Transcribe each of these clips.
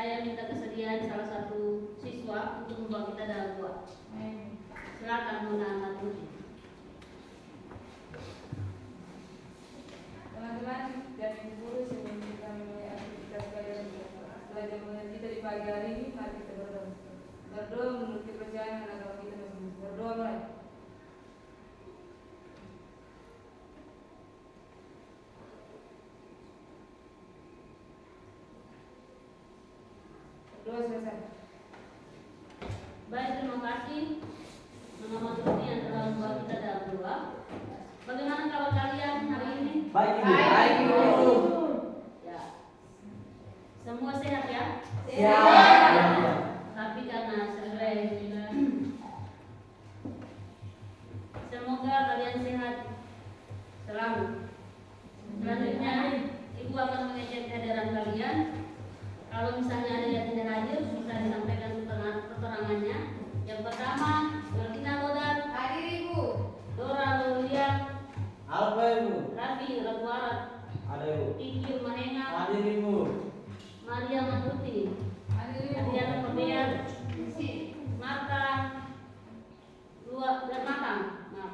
saya minta kesediaan salah satu siswa untuk membawa kita dalam doa. Silakan Nona Matruti. Teman-teman dan ibu guru, sebelum kita memulai aktivitas belajar mengaji kita di pagi hari ini, mari kita berdoa. Berdoa menurut kepercayaan agama kita masing-masing. Berdoa mulai. Berdoa selesai. Baik, terima kasih Nona Matruti yang telah membawa kita dalam doa. Bagaimana kabar kalian hari ini? Baik, Ibu. Baik, Ibu. Ya. Semua sehat ya? Siap. Tapi karena stres, semoga kalian sehat selalu. Selanjutnya, Ibu akan mengecek kehadiran kalian. Kalau misalnya ada yang tidak hadir, bisa disampaikan keterangannya. Yang pertama, Martina Lodan. Hadir Ibu. Dora Lulia. Apa, Ibu? Rafi Raguarat. Ada, Ibu. Iki Mahenga. Hadir, Ibu. Maria Matruti. Hadir Ibu. Adriana Perbean. Marta Bermatang.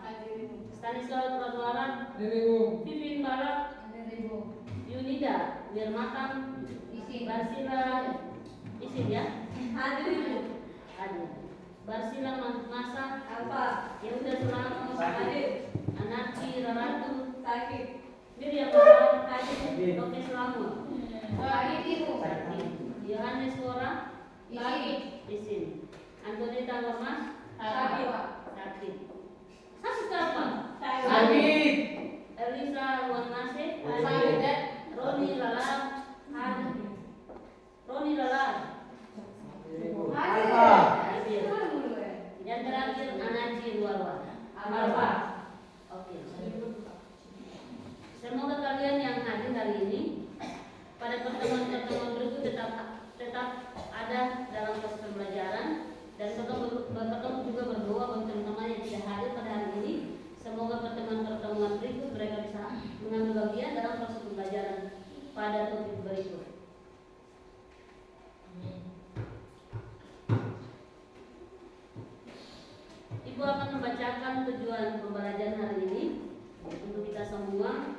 Hadir Ibu. Stanislaw Raguarat. Hadir, Ibu. Vivin Barat. Hadir Ibu. Yunida Bermatang. Barsila isim ya? Hadir Ibu. Hadir. Barsila Masa. Alfa. Yehuda Selamos. Hadir. Anarki Raratu. Sakit. Miriam Barat. Hadir. Roke Selamat. Hadir Ibu. Yohanes Wora. Sakit. Isim. Antonita Lomas. Sakit. Sakit. Sakit apa? Sakit. Elisa Wanase. Sakit. Roni Lala. Hadir. Roni Lala. Alfa. Hadir. Yang terakhir Anaji Luarwa. Alfa. Oke. Semoga kalian yang hadir hari ini pada pertemuan-pertemuan berikut tetap ada dalam proses pembelajaran dan ketemu juga berdoa bagi teman-teman yang tidak hadir pada hari ini. Semoga pertemuan-pertemuan berikut mereka bisa mengambil bagian dalam proses pembelajaran pada topik berikut. Ibu akan membacakan tujuan pembelajaran hari ini untuk kita semua.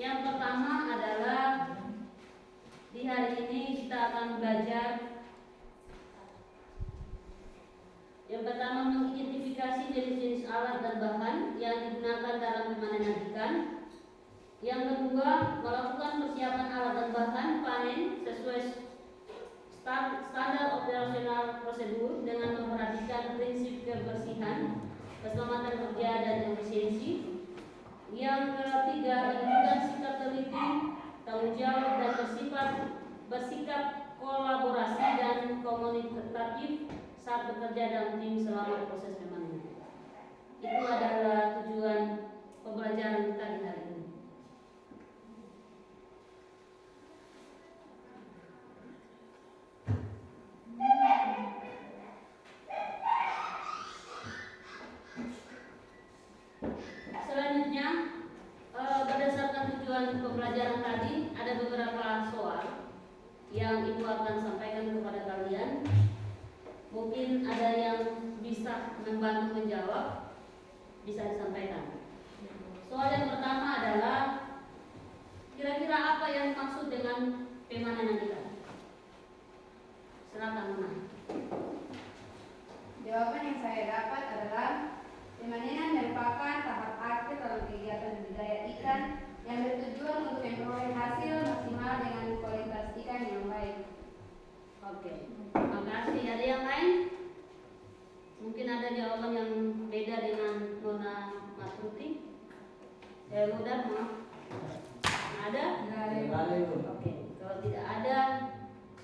Yang pertama adalah di hari ini kita akan belajar. Yang pertama, mengidentifikasi jenis-jenis alat dan bahan yang digunakan dalam memanen ikan. Yang kedua, melakukan persiapan alat dan bahan panen sesuai standar operasional prosedur dengan memperhatikan prinsip kebersihan, keselamatan kerja dan efisiensi. Yang ketiga, menunjukkan sikap teliti, tanggung jawab dan bersikap kolaborasi dan komunikatif saat bekerja dalam tim selama proses pemanenan. Itu adalah tujuan pembelajaran kita di hari ini. Selanjutnya, berdasarkan tujuan pembelajaran tadi, ada beberapa soal yang Ibu akan sampaikan kepada kalian. Mungkin ada yang bisa membantu menjawab, bisa disampaikan. Soal yang pertama adalah, kira-kira apa yang dimaksud dengan pemanenan kita? Silakan Nona. Jawaban yang saya dapat adalah pemanenan merupakan tahap akhir dalam kegiatan budidaya ikan yang bertujuan untuk memperoleh hasil maksimal dengan kualitas ikan yang baik. Oke, terima kasih. Ada yang lain? Mungkin ada jawaban yang beda dengan Nona Matruti. Saya mudah, maaf. Ada? Oke, kalau tidak ada,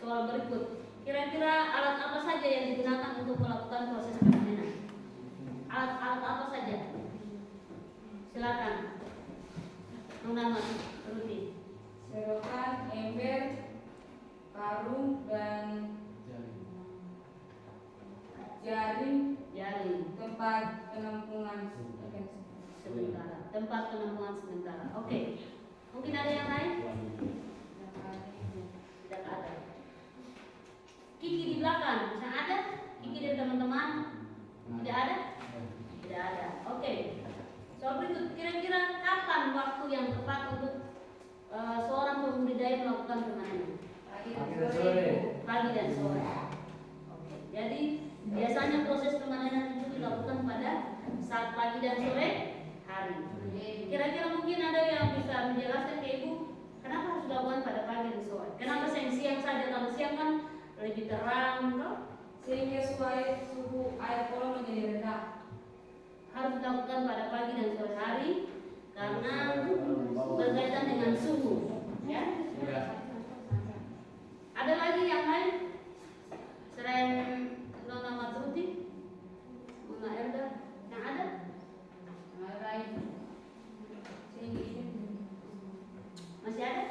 soal berikut. Kira-kira alat apa saja yang digunakan untuk melakukan proses pemanenan? Alat-alat apa saja? Silakan. Nona Matruti. Serokan, ember, karung, dan jaring tempat penampungan ikan sementara. Tempat penampungan sementara. Oke. Mungkin dan sore. Pagi dan sore. Oke. Jadi biasanya proses pemanenan itu dilakukan pada saat pagi dan sore hari. Kira-kira mungkin ada yang bisa menjelaskan ke Ibu kenapa harus dilakukan pada pagi dan sore? Kenapa siang saja? Kalau siang kan lebih terang, toh? Sehingga supaya suhu air kolam menjadi rendah. Harus dilakukan pada pagi dan sore hari karena berkaitan dengan suhu, ya. Ya. Ada lagi yang lain selain Nona Matruti, Nona Elda yang ada? Lain. Masih ada?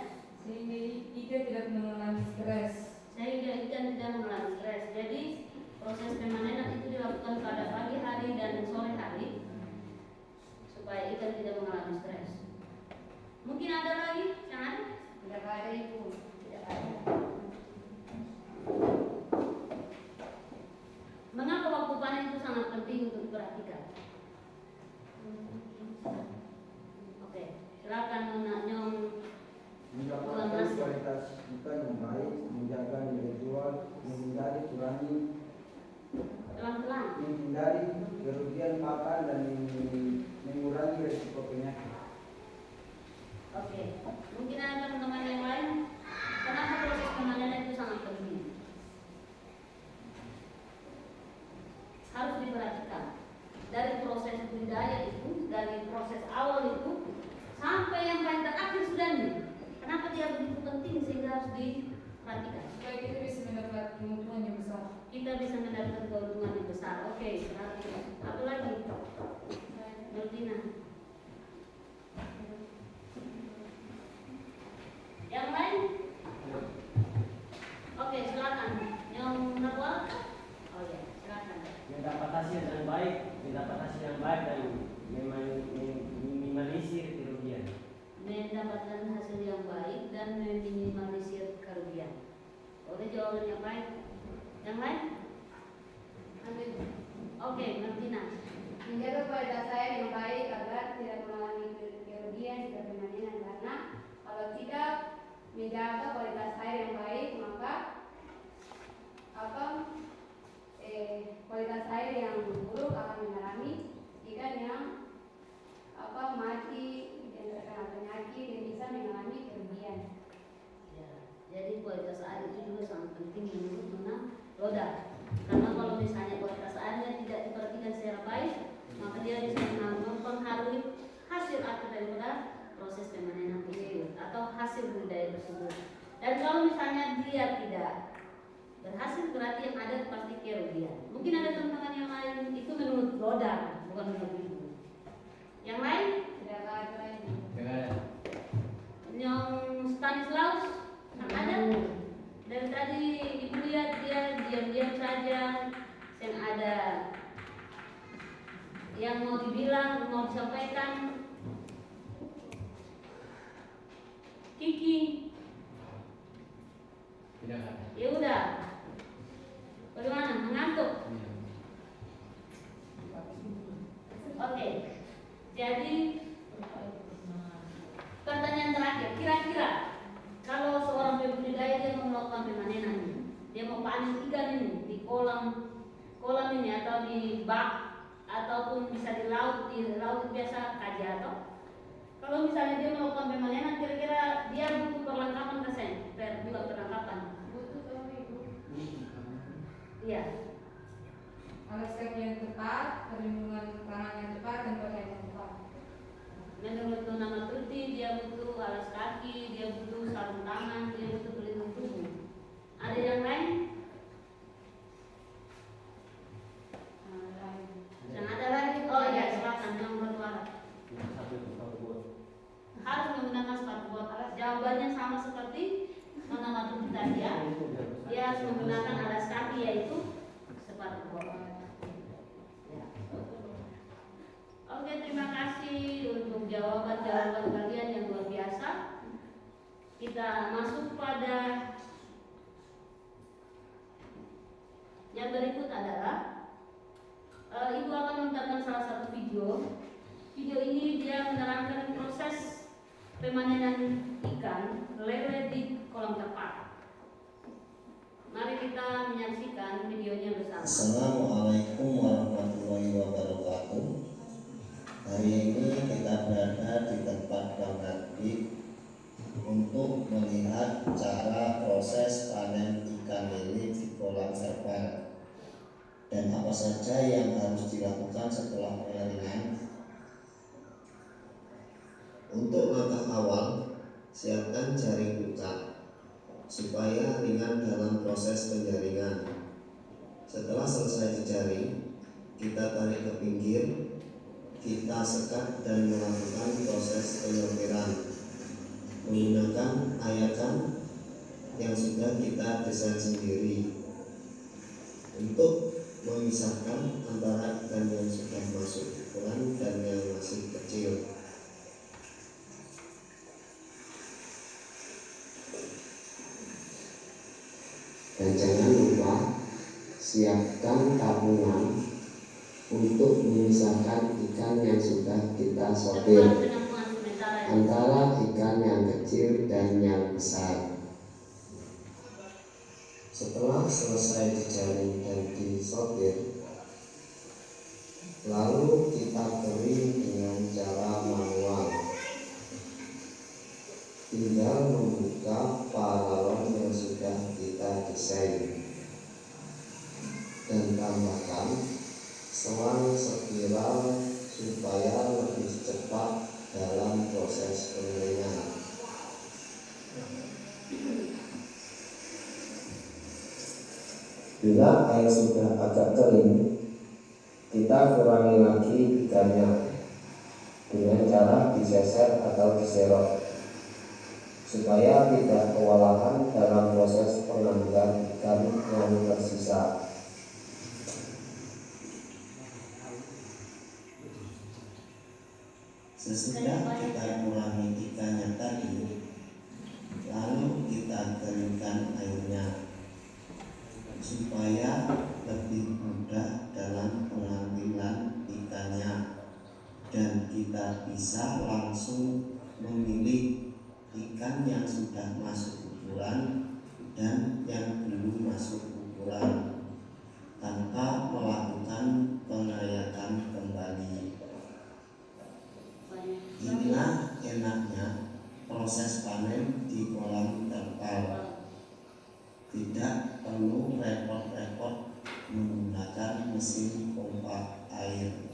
Sehingga ikan tidak mengalami stres. Sehingga ikan tidak mengalami stres. Jadi proses pemanenan itu dilakukan pada pagi hari dan sore hari supaya ikan tidak mengalami stres. Mungkin ada lagi yang ada? Tidak ada Ibu. Tidak ada. Mengapa waktu panen itu sangat penting untuk diperhatikan? Oke, silakan Nona Nyong. Mendapatkan kualitas ikan yang baik, menjaga nilai jual, menghindari Pelan-pelan. kerugian pakan dan mengurangi risiko penyakit. Oke, mungkin ada teman-teman yang lain. Kenapa proses pemanenan itu sangat penting? Harus diperhatikan dari proses budidaya itu, dari proses awal itu sampai yang paling terakhir sudah nih. Kenapa dia begitu penting sehingga harus diperhatikan? Supaya kita bisa mendapat keuntungan yang besar. Kita bisa mendapatkan keuntungan yang besar. Oke, perhatikan. Apa lagi? Nurtina. Yang lain? Oke, silakan. Yang nomor? Oh ya, silakan. Mendapat hasil yang baik dan meminimalisir kerugian. Mendapatkan hasil yang baik dan meminimalisir kerugian. Boleh jawaban yang baik? Yang lain? Oke, Martina. Menjaga kualitas air yang baik agar tidak mengalami kerugian jika pemanenan, karena kalau tidak menjaga kualitas air yang baik maka kualitas air yang buruk akan mengalami ikan yang mati dan terkena penyakit dan bisa mengalami kerugian. Ya, jadi kualitas air itu juga sangat penting menurut Nona Roda. Karena kalau misalnya kualitas airnya tidak diperhatikan secara baik, maka dia bisa mempengaruhi hasil akhir daripada proses pemanenan tersebut atau hasil budidaya tersebut. Dan kalau misalnya dia tidak berhasil, berarti yang ada pasti kerugian. Mungkin ada teman-teman yang lain, itu menurut Roda, bukan menurut Ibu. Yang lain? Tidak ada lagi. Yang Stanislaus yang ada? Dari tadi Ibu lihat dia diam-diam saja, yang ada yang mau dibilang, mau disampaikan. Kiki, Tidak ada. ya udah. Bagaimana? Mengantuk? Oke. Jadi pertanyaan terakhir, kira-kira kalau seorang pembudidaya dia mau melakukan pemanenan, dia mau panen ikan ini di kolam ini atau di bak ataupun bisa di laut biasa kaji atau kalau misalnya dia melakukan pemanenan, kira-kira dia butuh perlengkapan bukan perlengkapan. Butuh tahu Ibu. Iya. Alas kaki yang tepat, perlindungan tangan yang tepat, dan pakaian yang tepat. Menurut Nona Matruti dia butuh alas kaki, dia butuh sarung tangan, dia butuh pelindung tubuh. Ada yang lain? Yang ada lagi? Oh ya, silakan yang bersuara. Harus menggunakan sepatu bot. Jawabannya sama seperti Nona Matruti tadi ya. Dia harus menggunakan alas kaki yaitu sepatu bot. Ya. Oke, terima kasih untuk jawaban-jawaban kalian yang luar biasa. Kita masuk pada yang berikut adalah Ibu akan menonton salah satu video. Video ini dia menerangkan proses pemanenan ikan lele di kolam terpal. kita menyaksikan videonya bersama. Assalamualaikum warahmatullahi wabarakatuh. Hari ini kita berada di tempat praktik untuk melihat cara proses panen ikan lele di kolam terpal dan apa saja yang harus dilakukan setelah pengeringan. Untuk langkah awal, siapkan jaring buka supaya ringan dalam proses penjaringan. Setelah selesai dijaring, kita tarik ke pinggir, kita sekat dan melakukan proses penyortiran menggunakan ayakan yang sudah kita desain sendiri untuk memisahkan antara ikan yang sudah masuk ukuran dan yang masih kecil. Dan jangan lupa siapkan tabungan untuk memisahkan ikan yang sudah kita sortir antara ikan yang kecil dan yang besar. Setelah selesai dijaring dan disortir, lalu kita kering dengan cara manual. Tinggal membuka paralon yang sudah kita desain dan tambahkan selang spiral supaya lebih cepat dalam proses pengeringan. Bila air sudah agak kering, kita kurangi lagi ikannya dengan cara diseser atau diserok supaya tidak kewalahan dalam proses pengambilan ikan yang tersisa. Sesudah kita kurangi ikannya tadi, lalu kita keringkan airnya supaya lebih mudah dalam pengambilan ikannya dan kita bisa langsung memilih ikan yang sudah masuk ukuran dan yang belum masuk ukuran tanpa melakukan pengayakan kembali. Inilah enaknya proses panen di kolam terpal. Tidak perlu repot-repot menggunakan mesin pompa air.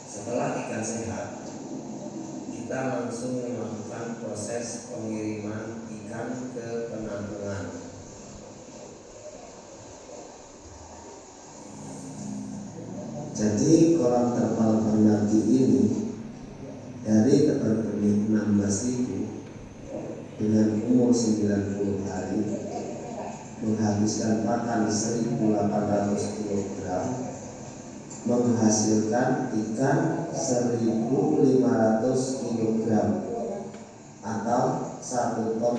Setelah ikan sehat, kita langsung melakukan proses pengiriman ikan ke penampungan. Jadi kolam terpal Bernardi ini dari telur benih 16.000 dengan umur 90 hari menghabiskan pakan 1.800 kg, menghasilkan ikan 1.500 kg atau 1,5 ton.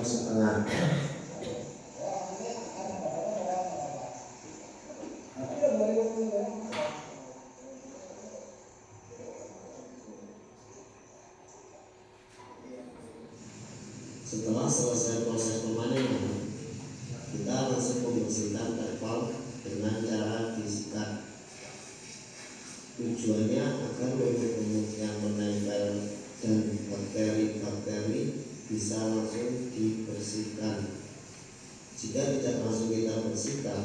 Setelah selesai proses pemanenan, kita langsung membersihkan terpal dengan cara disikat. Tujuannya agar lumut-lumut yang menempel dan bakteri-bakteri bisa langsung dibersihkan. Jika tidak langsung kita bersihkan,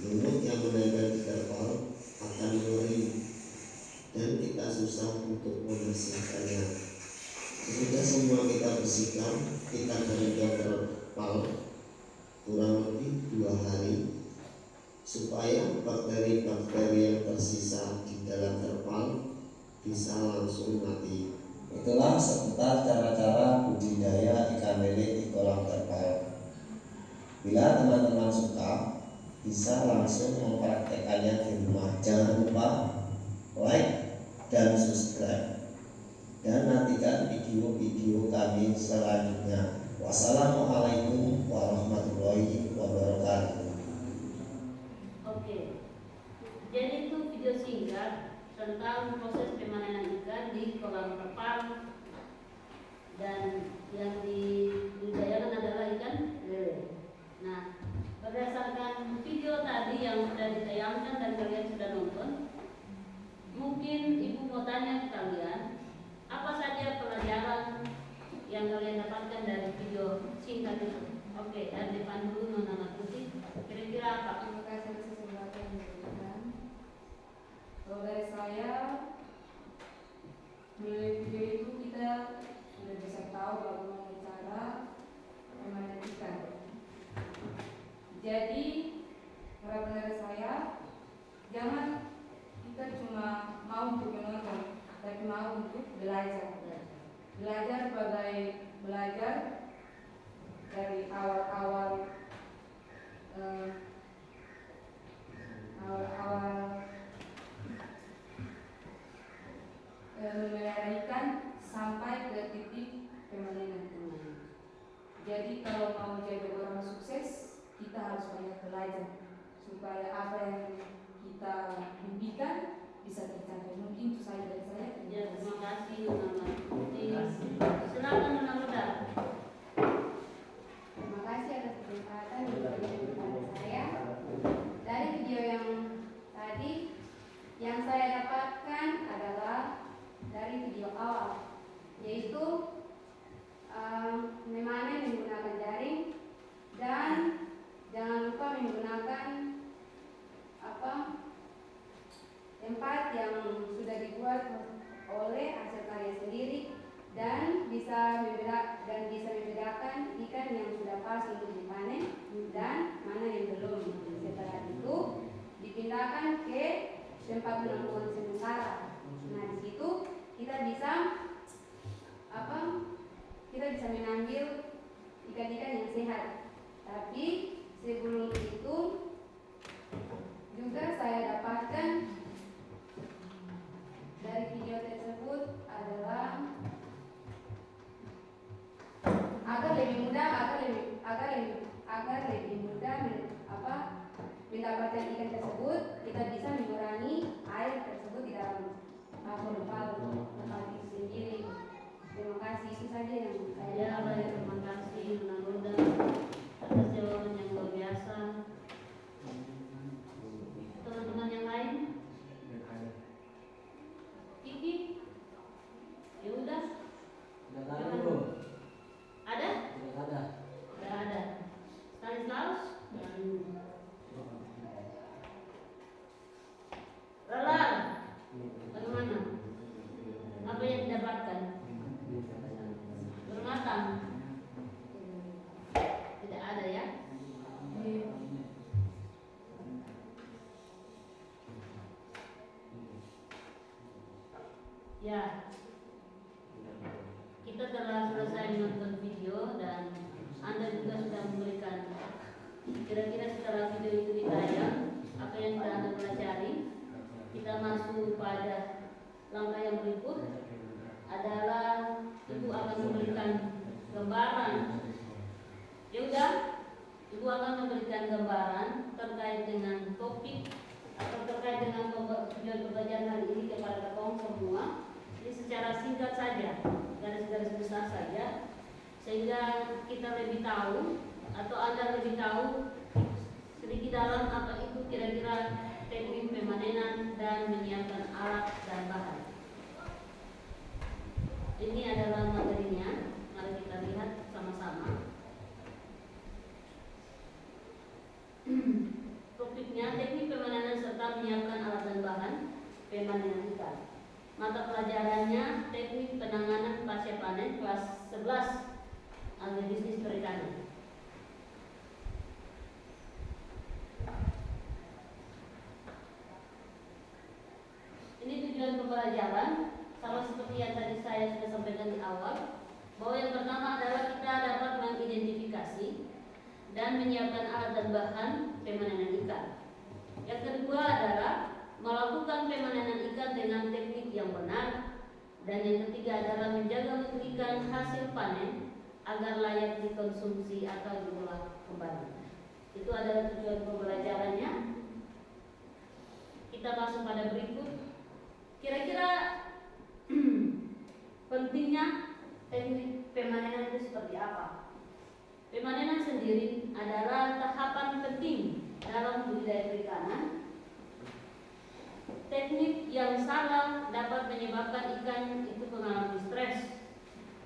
lumut yang menempel di terpal akan mengering dan supaya bakteri-bakteri yang tersisa di dalam terpal bisa langsung mati. Itulah seputar cara-cara budidaya ikan lele di kolam terpal. Bila teman-teman suka, bisa langsung mempraktekannya di rumah. Jangan lupa like dan subscribe, dan nantikan video-video kami selanjutnya. Wassalamualaikum warahmatullahi wabarakatuh. Oke, jadi itu video singkat tentang proses pemanenan ikan di kolam terpal, dan yang dibudidayakan adalah ikan lele. Nah, berdasarkan video tadi yang sudah ditayangkan dan kalian sudah nonton, mungkin ibu mau tanya ke kalian, apa saja pelajaran yang kalian dapatkan dari video singkat itu? Oke, dari depan dulu Nona Putih. Kira-kira apa? Terima kasih atas kesempatan yang diberikan. Kalau dari saya, melalui video itu kita sudah bisa tahu bagaimana cara memanen ikan. Jadi, harapan dari saya, jangan kita cuma mau untuk menonton, tapi mau untuk belajar. Belajar dari awal memelihara ikan sampai ke titik pemanenan. Jadi kalau mau jadi orang sukses, kita harus banyak belajar supaya apa yang kita impikan bisa tercapai. Mungkin itu saja dari saya. Ya, terima kasih Nona Putih. Silakan Nona Roda. Terima kasih atas kesempatan yang diberikan kepada saya. Dari video yang tadi, yang saya dapatkan adalah dari video awal, yaitu memanen menggunakan jaring, dan jangan lupa menggunakan tempat yang sudah dibuat oleh hasil karya sendiri, dan bisa membedakan ikan yang sudah pas untuk dipanen dan mana yang belum. Setelah itu dipindahkan ke tempat penampungan sementara. Nah, di situ kita bisa mengambil ikan-ikan yang sehat. Tapi sebelum itu juga saya dapatkan dari video tersebut adalah agar lebih mudah mendapatkan ikan tersebut, kita bisa mengurangi air tersebut di dalam tempat itu sendiri. Terima kasih, itu saja yang saya Ya, baik, terima kasih Nona Roda atas jawaban yang luar biasa. Teman-teman yang lain? Kiki? Ya udah. Sudah ada belum? Ada? Sudah ada. Sudah ada. Stanislaus? Lelah. Bagaimana? Apa yang didapatkan? Bermatang? Tidak ada ya? Ya, kita telah selesai menonton video dan Anda juga sudah memberikan kira-kira setelah video itu ditayang apa yang sudah Anda pelajari. Kita masuk pada langkah yang berikut adalah Ibu akan memberikan gambaran. Ya udah, Ibu akan memberikan gambaran terkait dengan topik atau terkait dengan tujuan pembelajaran hari ini kepada kaum semua. Ini secara singkat saja, garis-garis besar saja, sehingga kita lebih tahu atau Anda lebih tahu sedikit dalam apa itu kira-kira teknik pemanenan dan menyiapkan alat dan bahan. Ini adalah materinya, mari kita lihat sama-sama. Topiknya teknik pemanenan serta menyiapkan alat dan bahan pemanenan ikan. Mata pelajarannya teknik penanganan pasca panen kelas 11 agribisnis perikanan. pembelajaran sama seperti yang tadi saya sudah sampaikan di awal, bahwa yang pertama adalah kita dapat mengidentifikasi dan menyiapkan alat dan bahan pemanenan ikan. Yang kedua adalah melakukan pemanenan ikan dengan teknik yang benar, dan yang ketiga adalah menjaga mutu ikan hasil panen agar layak dikonsumsi atau diolah kembali. Itu adalah tujuan pembelajarannya. Kita masuk pada berikut. Kira-kira pentingnya teknik pemanenan itu seperti apa? Pemanenan sendiri adalah tahapan penting dalam budidaya perikanan. Teknik yang salah dapat menyebabkan ikan itu mengalami stres,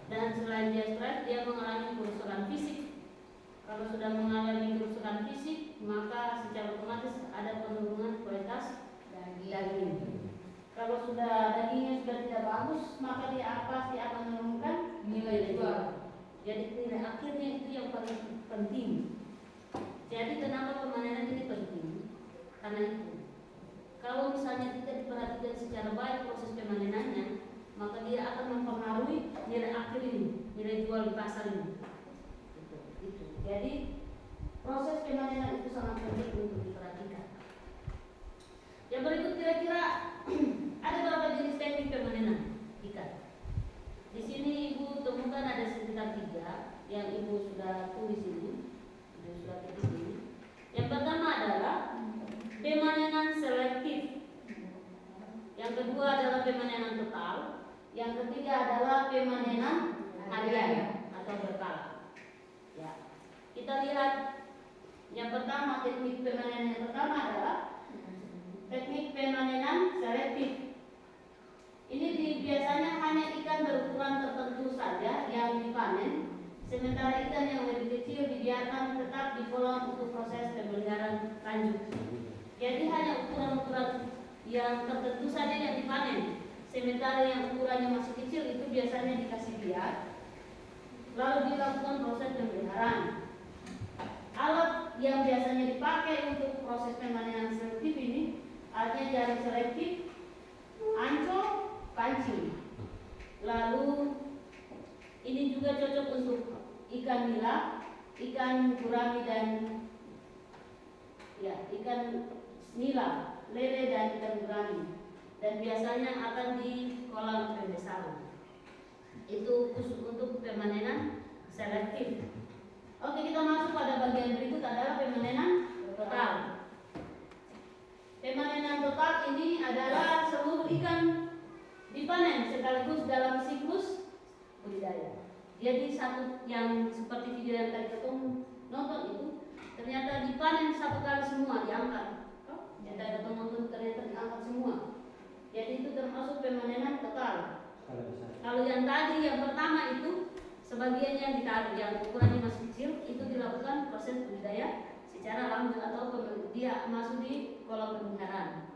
dan selain dia stres, dia mengalami kerusakan fisik. Kalau sudah mengalami kerusakan fisik, maka secara otomatis ada penurunan kualitas daging. Kalau sudah dagingnya sudah tidak bagus, maka dia pasti akan menurunkan nilai jual. Jadi nilai akhirnya itu yang paling penting. Jadi kenapa pemanenan ini penting? Karena itu, kalau misalnya tidak diperhatikan secara baik proses pemanenannya, maka dia akan mempengaruhi nilai akhir ini, nilai jual di pasar ini. Itu. Jadi proses pemanenan itu sangat penting untuk diperhatikan. Yang berikut kira-kira ada berapa jenis teknik pemanenan ikan? Di sini Ibu temukan ada sekitar 3 yang Ibu sudah tulis ini, Ibu sudah ketik ini. Yang pertama adalah pemanenan selektif. Yang kedua adalah pemanenan total. Yang ketiga adalah pemanenan harian atau berkala. Ya. Kita lihat yang pertama, teknik pemanenan yang pertama adalah teknik pemanenan selektif. Ini biasanya hanya ikan berukuran tertentu saja yang dipanen, sementara ikan yang lebih kecil dibiarkan tetap di kolam untuk proses pemeliharaan lanjut. Jadi hanya ukuran-ukuran yang tertentu saja yang dipanen, sementara yang ukurannya masih kecil itu biasanya dikasih biar, lalu dilakukan proses pemeliharaan. Alat yang biasanya dipakai untuk proses pemanenan selektif ini alatnya jaring selektif, ancol, pancing. Lalu ini juga cocok untuk ikan nila, ikan gurami dan ikan nila, lele dan ikan gurami. Dan biasanya akan di kolam pembesaran. Itu khusus untuk pemanenan selektif. Oke, kita masuk pada bagian berikut adalah pemanenan total. Pemanenan total ini adalah seluruh ikan dipanen sekaligus dalam siklus budidaya. Jadi satu yang seperti video yang tadi ketemu nonton itu ternyata dipanen satu kali semua, diangkat. Yang tadi ketemu nonton ternyata diangkat semua. Jadi itu termasuk pemanenan total. Kalau yang tadi yang pertama itu sebagian yang ditaruh yang ukurannya masih kecil itu dilakukan proses budidaya secara lanjut atau dia masuk di kolam pemeliharaan.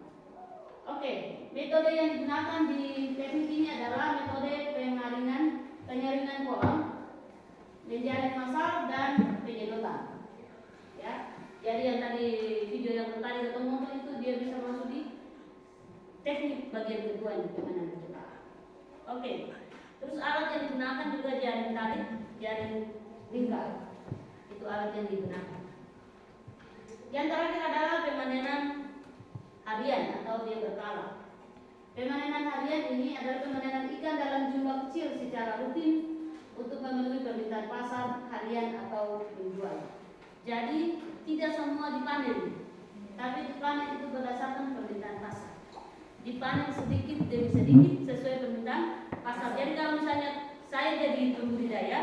Oke, metode yang digunakan di teknik ini adalah metode penyaringan kolam, menjaring massal dan penyedotan. Ya, jadi yang tadi video yang tadi ketemu itu dia bisa masuk di teknik bagian kedua ini pemanenan total. Oke, terus alat yang digunakan juga jaring tarik, jaring lingkar. Itu alat yang digunakan. Yang terakhir adalah pemanenan harian atau dia berkala. Pemanenan harian ini adalah pemanenan ikan dalam jumlah kecil secara rutin untuk memenuhi permintaan pasar harian atau mingguan. Jadi tidak semua dipanen, tapi dipanen itu berdasarkan permintaan pasar. Dipanen sedikit demi sedikit sesuai permintaan pasar. Jadi kalau misalnya saya jadi pembudidaya,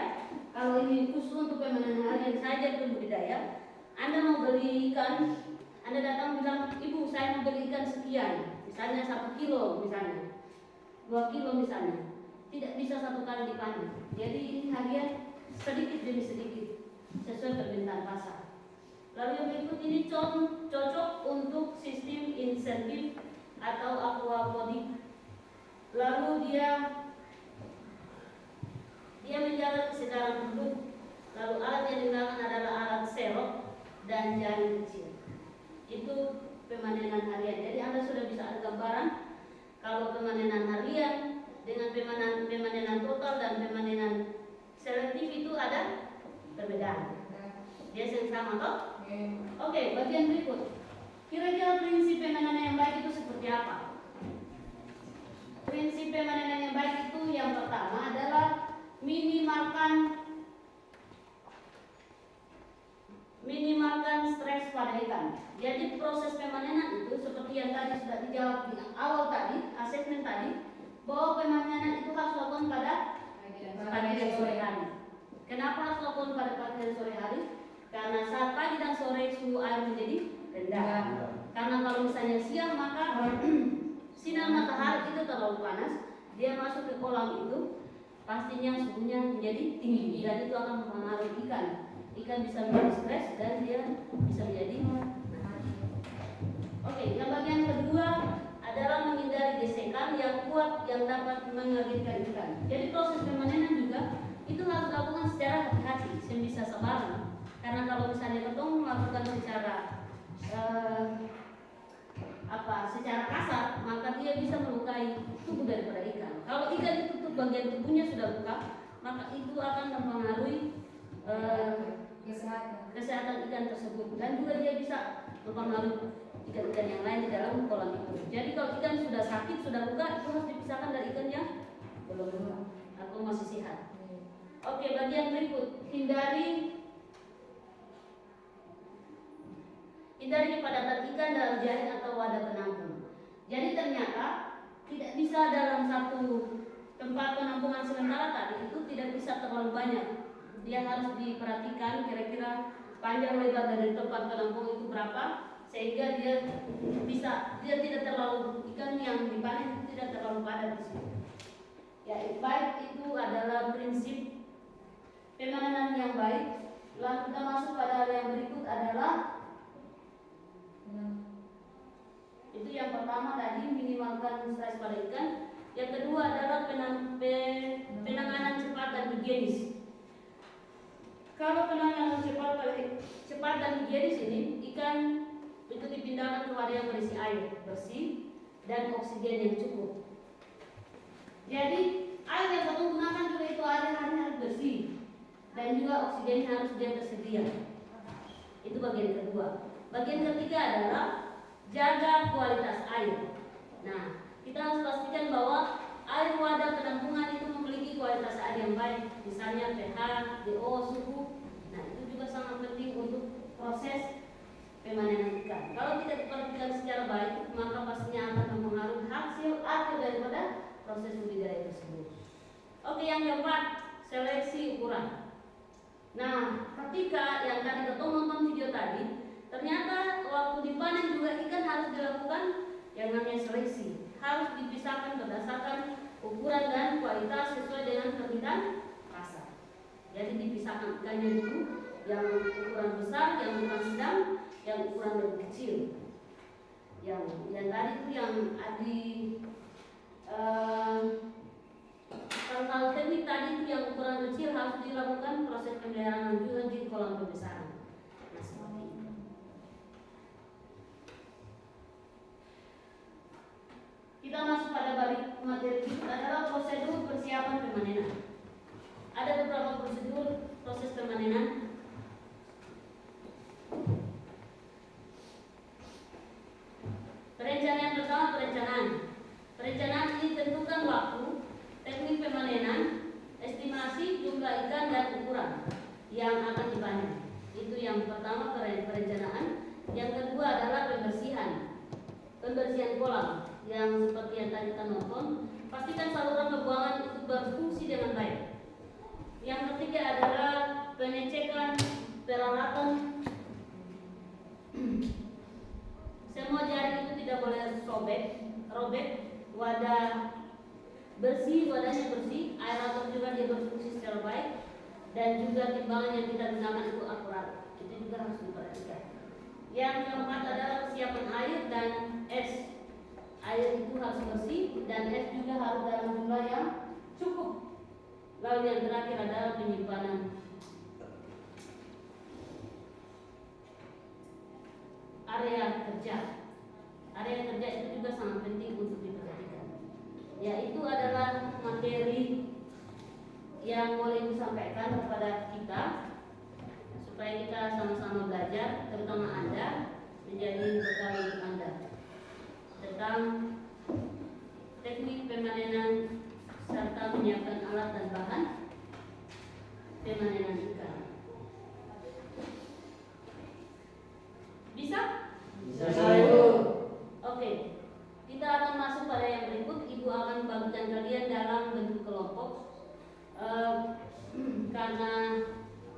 kalau ini khusus untuk pemanenan harian saya jadi pembudidaya, Anda mau beli ikan, Anda datang bilang, Ibu saya mau beli ikan sekian, misalnya 1 kilo misalnya, 2 kilo misalnya, tidak bisa satu kali dipanen. Jadi ini harian sedikit demi sedikit sesuai permintaan pasar. Lalu yang berikut ini cocok untuk sistem insentif atau aquaponik. Lalu dia menjaga kesedaran produk. Lalu alat yang digunakan adalah alat serok dan jaring kecil. Itu pemanenan harian. Jadi Anda sudah bisa ada gambaran Kalau pemanenan harian dengan pemanenan total dan pemanenan selektif itu ada perbedaan. Dia yang sama toh? Oke, bagian berikut. Kira-kira prinsip pemanenan yang baik itu seperti apa? Prinsip pemanenan yang baik itu yang pertama adalah minimalkan stres pada ikan. Jadi proses pemanenan itu seperti yang tadi sudah dijawab di awal tadi, asesmen tadi, bahwa pemanenan itu harus dilakukan pada pagi dan sore hari. Kenapa harus dilakukan pada pagi dan sore hari? Karena saat pagi dan sore suhu air menjadi rendah. Karena kalau misalnya siang maka sinar matahari itu terlalu panas, dia masuk ke kolam itu pastinya suhunya menjadi tinggi dan itu akan mempengaruhi ikan. Ikan bisa menjadi stres dan dia bisa menjadi mati. Oke, yang bagian kedua adalah menghindari gesekan yang kuat yang dapat mengagetkan ikan. Jadi proses pemanenan juga itu harus dilakukan secara hati-hati, sebisa sabar. Karena kalau misalnya ketemu melakukan secara kasar, maka dia bisa melukai tubuh daripada ikan. Kalau ikan ditutup bagian tubuhnya sudah luka, maka itu akan mempengaruhi kesehatan ikan tersebut dan juga dia bisa mempengaruhi ikan-ikan yang lain di dalam kolam itu. Jadi kalau ikan sudah sakit, sudah luka, itu harus dipisahkan dari ikan yang belum luka atau masih sehat. Oke, bagian berikut, hindari kepadatan ikan dalam jaring atau wadah penampung. Jadi ternyata tidak bisa dalam satu tempat penampungan sementara tadi itu tidak bisa terlalu banyak. Dia harus diperhatikan kira-kira panjang lebar dari tempat penampung itu berapa sehingga dia tidak terlalu ikan yang dipanen itu tidak terlalu padat di situ. Ya, baik itu adalah prinsip pemanenan yang baik. Lalu kita masuk pada hal yang berikut adalah itu yang pertama tadi minimalkan stres pada ikan. Yang kedua adalah penanganan cepat dan higienis. Kalau penanganan cepat dan higienis ini, ikan itu dipindahkan ke wadah yang berisi air bersih dan oksigen yang cukup. Jadi air yang kamu gunakan juga itu air harus bersih dan juga oksigen harus dia tersedia. Itu bagian kedua. Bagian ketiga adalah jaga kualitas air. Nah, kita harus pastikan bahwa air wadah penampungan itu memiliki kualitas air yang baik, misalnya pH, DO, suhu. Nah, itu juga sangat penting untuk proses pemanenan ikan. Kalau tidak diperhatikan secara baik, maka pastinya akan mempengaruhi hasil akhir daripada proses budidaya tersebut. Oke, yang keempat, seleksi ukuran. Nah, ketika yang tadi kita nonton video tadi, ternyata waktu dipanen juga ikan harus dilakukan yang namanya seleksi. Harus dipisahkan berdasarkan ukuran dan kualitas sesuai dengan permintaan pasar. Jadi dipisahkan ikannya dulu, yang ukuran besar, yang ukuran sedang, yang ukuran lebih kecil. Yang tadi itu yang hal-hal teknik tadi itu yang ukuran kecil harus dilakukan proses pemeliharaan juga di kolam pembesaran. Nah, seperti itu. Kita masuk pada balik materi adalah prosedur persiapan pemanenan. Ada beberapa prosedur proses pemanenan. Perencanaan pertama, perencanaan ini tentukan waktu, teknik pemanenan, estimasi jumlah ikan dan ukuran yang akan dipanen. Itu yang pertama, perencanaan. Yang kedua adalah pembersihan kolam yang seperti yang tadi kita nonton. Pastikan saluran pembuangan itu berfungsi dengan baik. Yang ketiga adalah pengecekan peralatan. Semua jaring itu tidak boleh robek. Wadahnya bersih, aerator juga dia berfungsi secara baik, dan juga timbangan yang kita gunakan itu akurat. Itu juga harus diperhatikan. Yang keempat adalah persiapan air dan es. Air itu harus bersih dan es juga harus dalam jumlah yang cukup. Lalu yang terakhir adalah penyimpanan. Area kerja itu juga sangat penting untuk diperhatikan. yaitu adalah materi yang boleh disampaikan kepada kita supaya kita sama-sama belajar, terutama Anda, menjadi bekal untuk Anda tentang teknik pemanenan serta menyiapkan alat dan bahan pemanenan ikan. Bisa? Bisa. Oke, kita akan masuk pada yang berikut. Ibu akan bagikan kalian dalam bentuk kelompok. Karena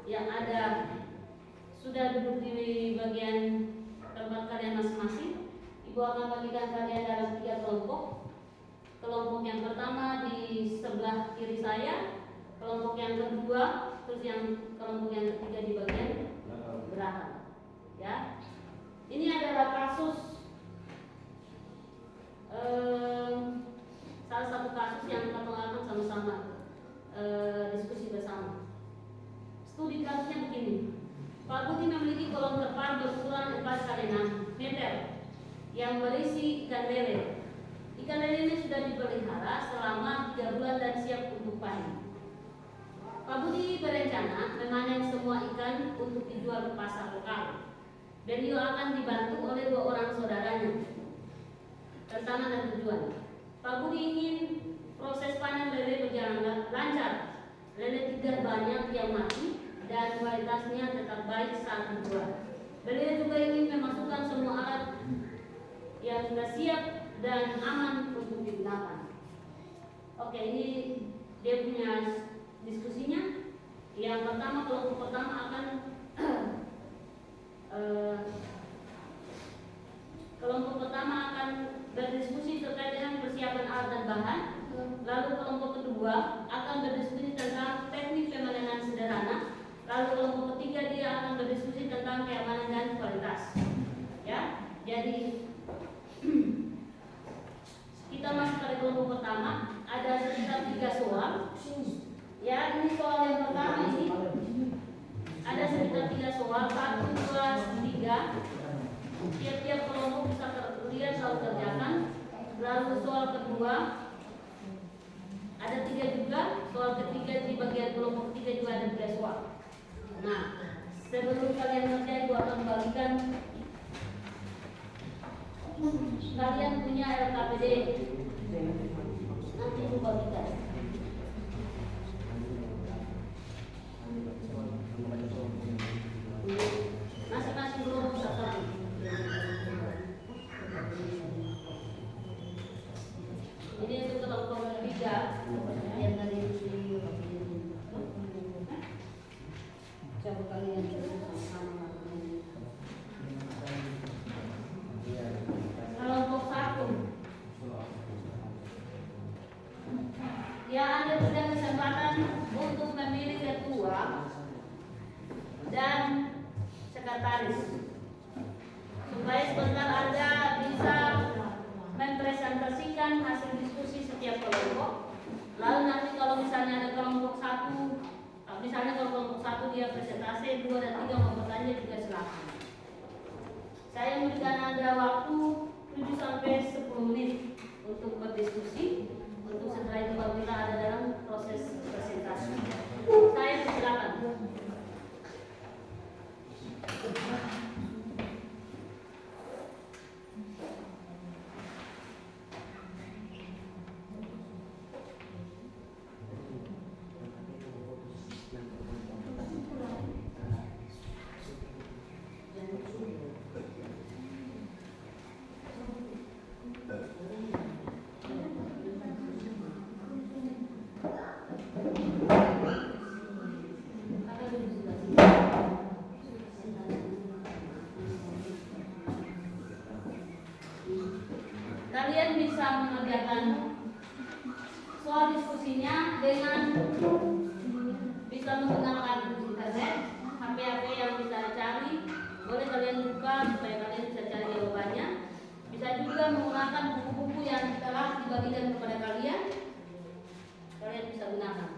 yang ada sudah duduk di bagian tempat kalian masing-masing, Ibu akan bagikan kalian dalam 3 kelompok. Kelompok yang pertama di sebelah kiri saya, kelompok yang kedua, terus kelompok yang ketiga di bagian belakang. Ya, ini adalah kasus salah satu kasus yang kita akan sama-sama diskusi bersama. Studi kasusnya begini. Pak Budi memiliki kolam terpal berukuran 4x6 meter yang berisi ikan lele. Ikan lele ini sudah dipelihara selama 3 bulan dan siap untuk panen. Pak Budi berencana memanen semua ikan untuk dijual ke pasar lokal. Beliau akan dibantu oleh 2 orang saudaranya. Pertama dan tujuan, Pak Budi ingin proses panen lele berjalan lancar. Lele tidak banyak yang mati dan kualitasnya tetap baik saat dijual. Beliau juga ingin memasukkan semua alat yang sudah siap dan aman untuk digunakan. Oke, ini dia punya diskusinya. Yang pertama, kelompok pertama akan kelompok pertama akan berdiskusi terkait dengan persiapan alat dan bahan. Lalu kelompok kedua akan berdiskusi tentang teknik pemanenan sederhana. Lalu kelompok ketiga dia akan berdiskusi tentang keamanan dan kualitas. Ya, jadi kita masuk pada kelompok pertama. Ada sekitar 3 soal. Ya, ini soal yang pertama ini. Ada sekitar 3 soal, 1, 2, 3. Tiap-tiap kelompok bisa terlihat selalu kerjakan. Lalu soal kedua ada 3 juga. Soal ketiga di bagian kelompok ketiga juga ada 3 soal. Nah, sebelum kalian ngerjain, gua akan bagikan kalian punya LKPD. Nanti gua bagikan. Masing-masing kelompok satu. Ini untuk kelompok ketiga yang dari coba kalian sama-sama. Kelompok 1. Ya, Anda punya kesempatan untuk memilih ketua dan sekretaris supaya sebentar Anda bisa mempresentasikan hasil diskusi setiap kelompok. Lalu nanti kalau misalnya ada kelompok 1, misalnya kalau kelompok 1 dia presentasi, 2 dan 3 mau bertanya juga silakan. Saya memberikan Anda waktu 7 sampai 10 menit untuk berdiskusi. Untuk setelah itu baru kita ada dalam proses presentasi. Saya silakan. Kalian bisa mengerjakan soal diskusinya dengan bisa menggunakan internet, HP yang bisa cari. Boleh kalian buka supaya kalian bisa cari jawabannya. Bisa juga menggunakan buku-buku yang telah dibagikan kepada kalian. Kalian bisa gunakan.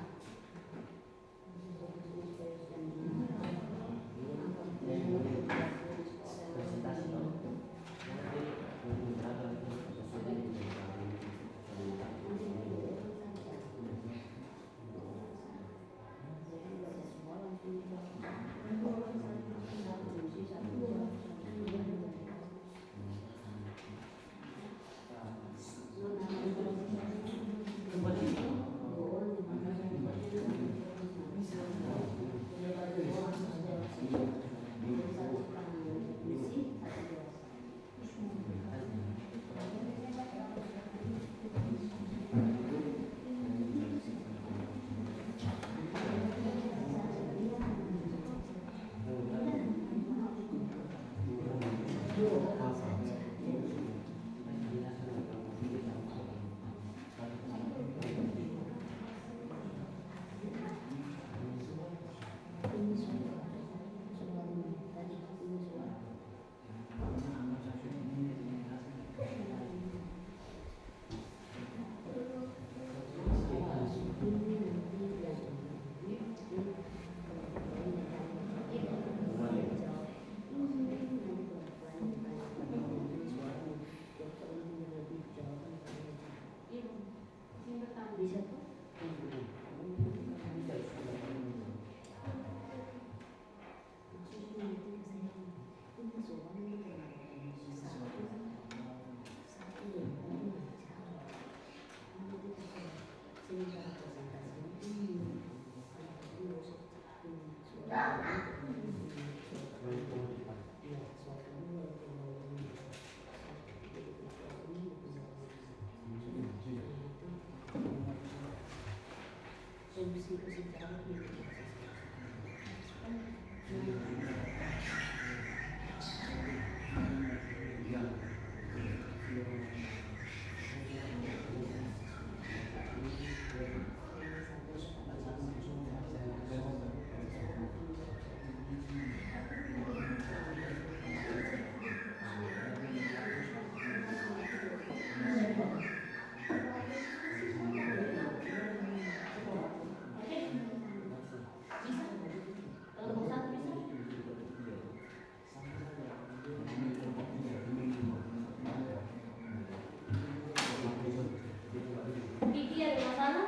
Kiki ada masalah?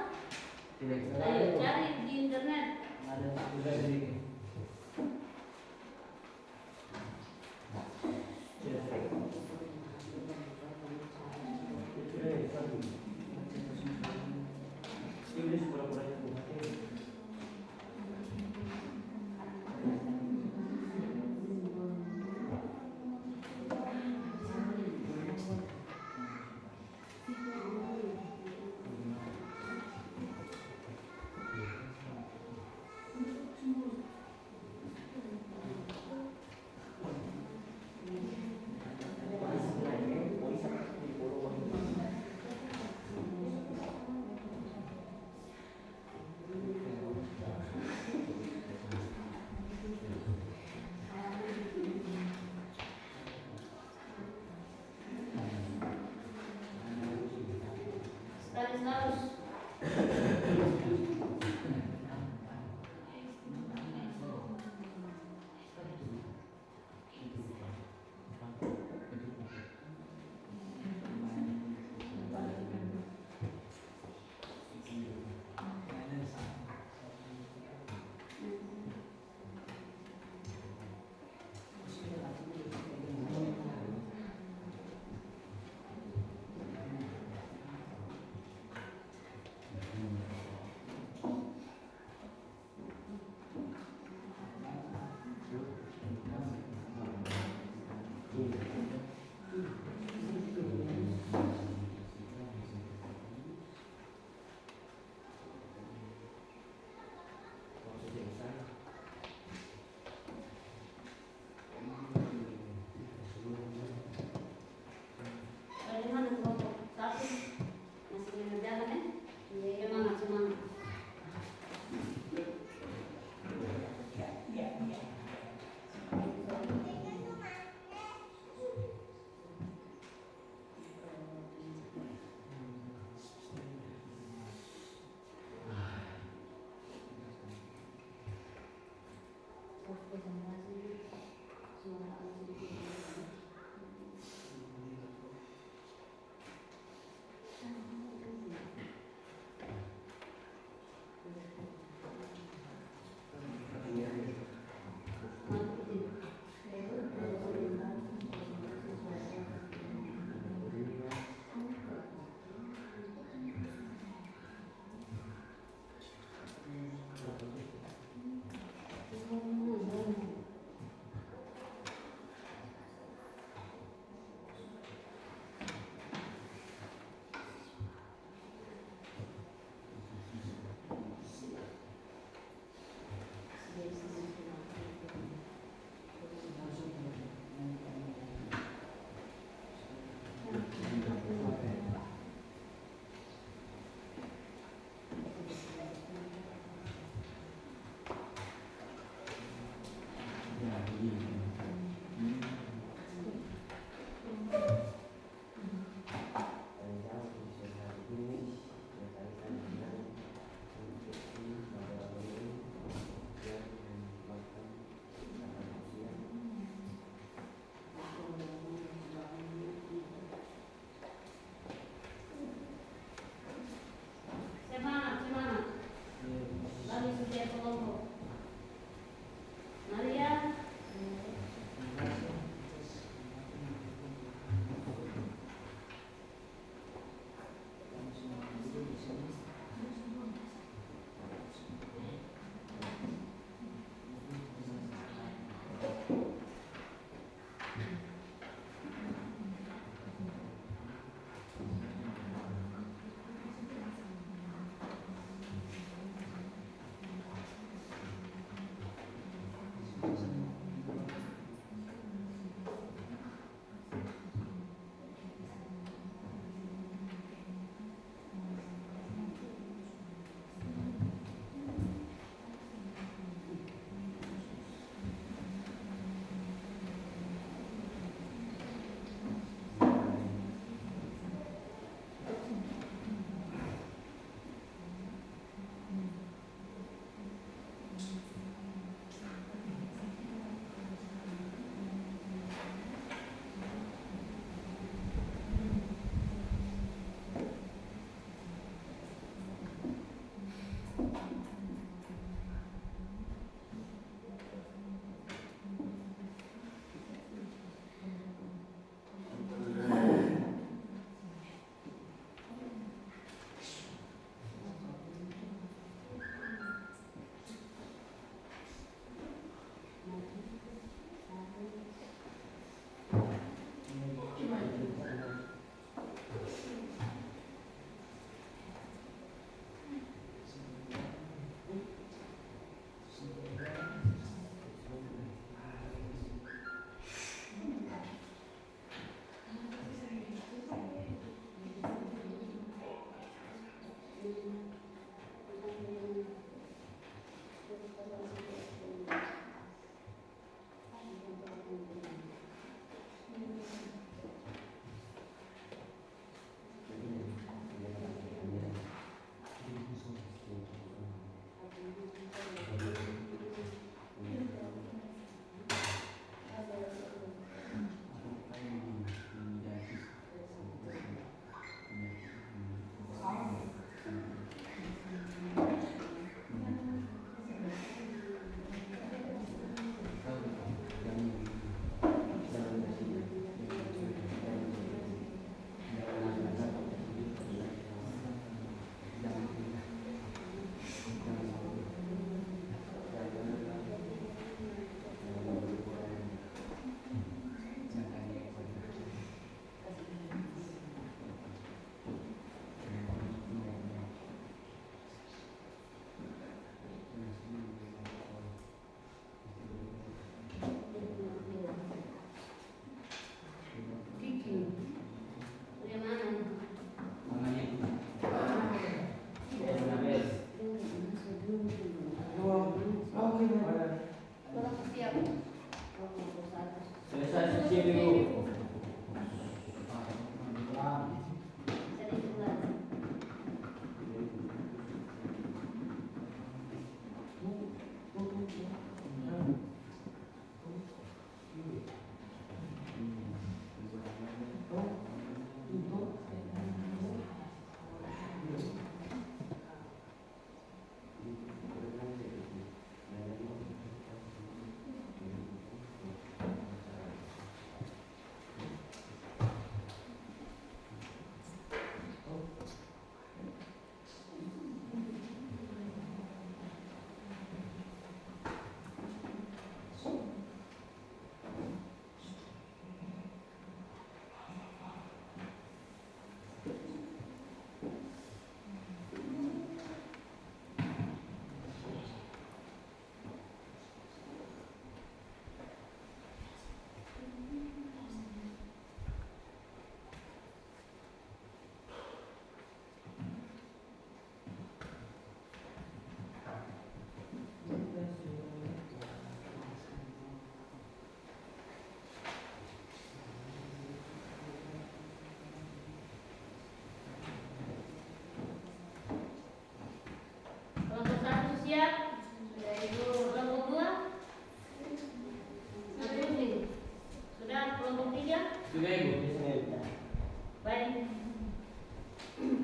Ayo cari di internet. Ada juga sedikit. Ini pura-puranya bukan. Stanislaus.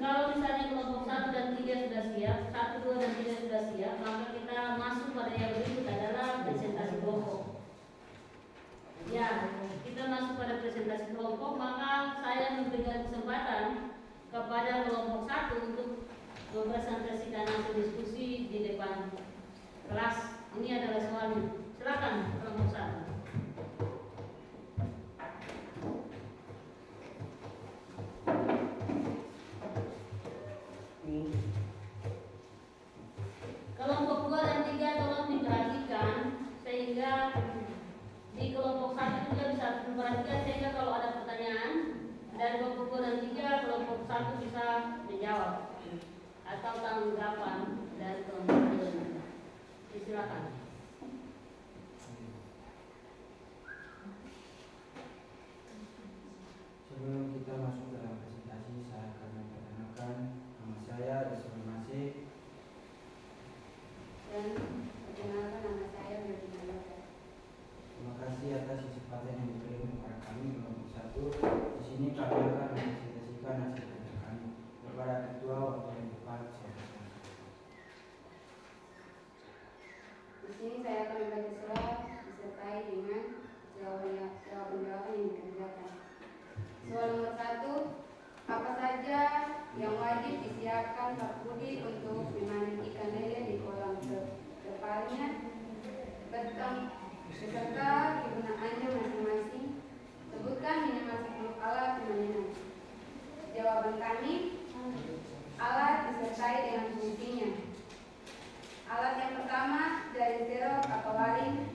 Kalau misalnya kelompok 1 dan 3 sudah siap, 1, 2 dan 3 sudah siap, maka kita masuk pada yang berikut adalah presentasi kelompok. Ya, kita masuk pada presentasi kelompok, maka saya memberikan kesempatan kepada kelompok 1 untuk mempresentasikan hasil diskusi di depan kelas. Ini adalah soalnya. Silakan kelompok 1. Kelompok 2 dan 3 tolong diperhatikan sehingga di kelompok 1 juga bisa memperhatikan sehingga kalau ada pertanyaan dari kelompok 2 dan 3, kelompok 1 bisa menjawab atau tanggapan dari kelompok 2 dan 3. Silakan. Sebelum kita masuk dalam presentasi, saya akan memperkenalkan nama saya Desmond Masih. Dan perkenalkan nama saya Melina Loka. Terima kasih atas kesempatan yang diberikan kepada kami kelompok 1. Di sini kami akan mempresentasikan hasil kerja kami kepada ketua waktu yang tepat. Di sini saya akan membaca surat disertai dengan jawaban-jawaban yang dikerjakan. Soal nomor 1, apa saja yang wajib disiapkan Pak Budi untuk memanen ikan lele di kolam terpalnya beserta kegunaannya masing-masing. Sebutkan minimal 10 alat pemainan. Jawaban kami, alat disertai dengan fungsinya. Alat yang pertama dari serok atau waring,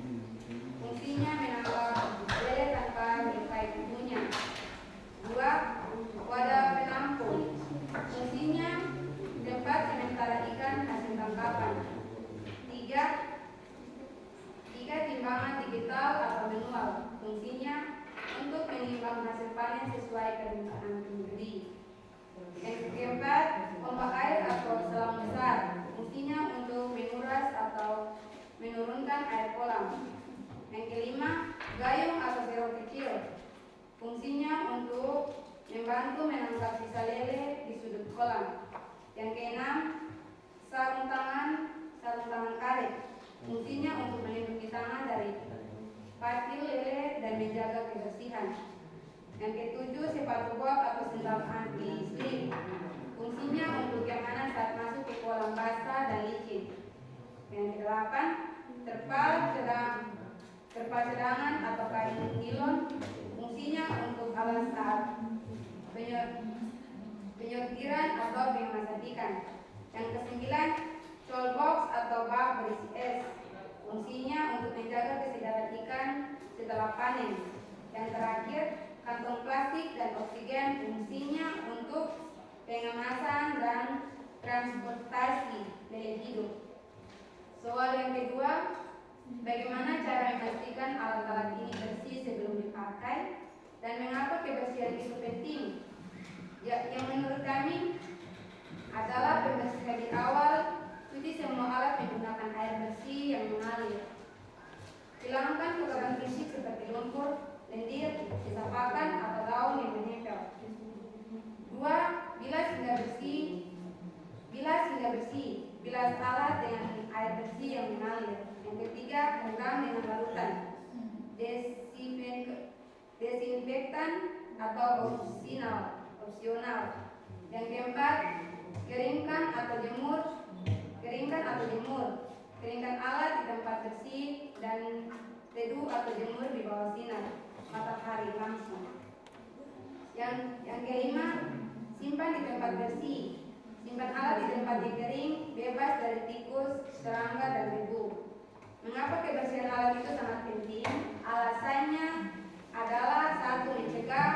fungsinya menangkap lele tanpa melukai tubuhnya. 2. Wadah penampung, fungsinya tempat sementara ikan hasil tangkapan. 3. Timbangan digital atau manual, fungsinya untuk menimbang hasil panen sesuai permintaan pembeli. Yang keempat, pompa air atau selang besar, fungsinya untuk menguras atau menurunkan air kolam. Yang kelima, gayung atau serok kecil, fungsinya untuk membantu menangkap sisa lele di sudut kolam. Yang keenam, sarung tangan karet, fungsinya untuk melindungi tangan dari patil lele dan menjaga kebersihan. Yang ketujuh, sepatu box atau sendal anti slip, fungsinya untuk keamanan saat masuk ke kolam basah dan licin. Yang kedelapan, terpal sedangan atau kain nilon, fungsinya untuk alas saat penyortiran atau pengemasan ikan. Yang kesembilan, toolbox atau bak berisi es, fungsinya untuk menjaga kesedaran ikan setelah panen. Yang terakhir, kantong plastik dan oksigen, fungsinya untuk pengemasan dan transportasi lele hidup. Soal yang kedua, bagaimana cara memastikan alat-alat ini bersih sebelum dipakai dan mengapa kebersihan itu penting? Ya, yang menurut kami adalah pembersihan di awal. Cuci semua alat menggunakan air bersih yang mengalir. Hilangkan kotoran fisik seperti lumpur, lendir, sisa pakan atau daun yang menempel. 2. Bilas hingga bersih. Bilas alat dengan air bersih yang mengalir. Yang ketiga, rendam dengan larutan desinfektan atau opsional. Yang keempat, keringkan atau jemur. Keringkan alat di tempat bersih dan teduh atau jemur di bawah sinar matahari langsung. Yang kelima, simpan di tempat bersih. Simpan alat di tempat yang kering, bebas dari tikus, serangga, dan debu. Mengapa kebersihan alat itu sangat penting? Alasannya adalah 1. Mencegah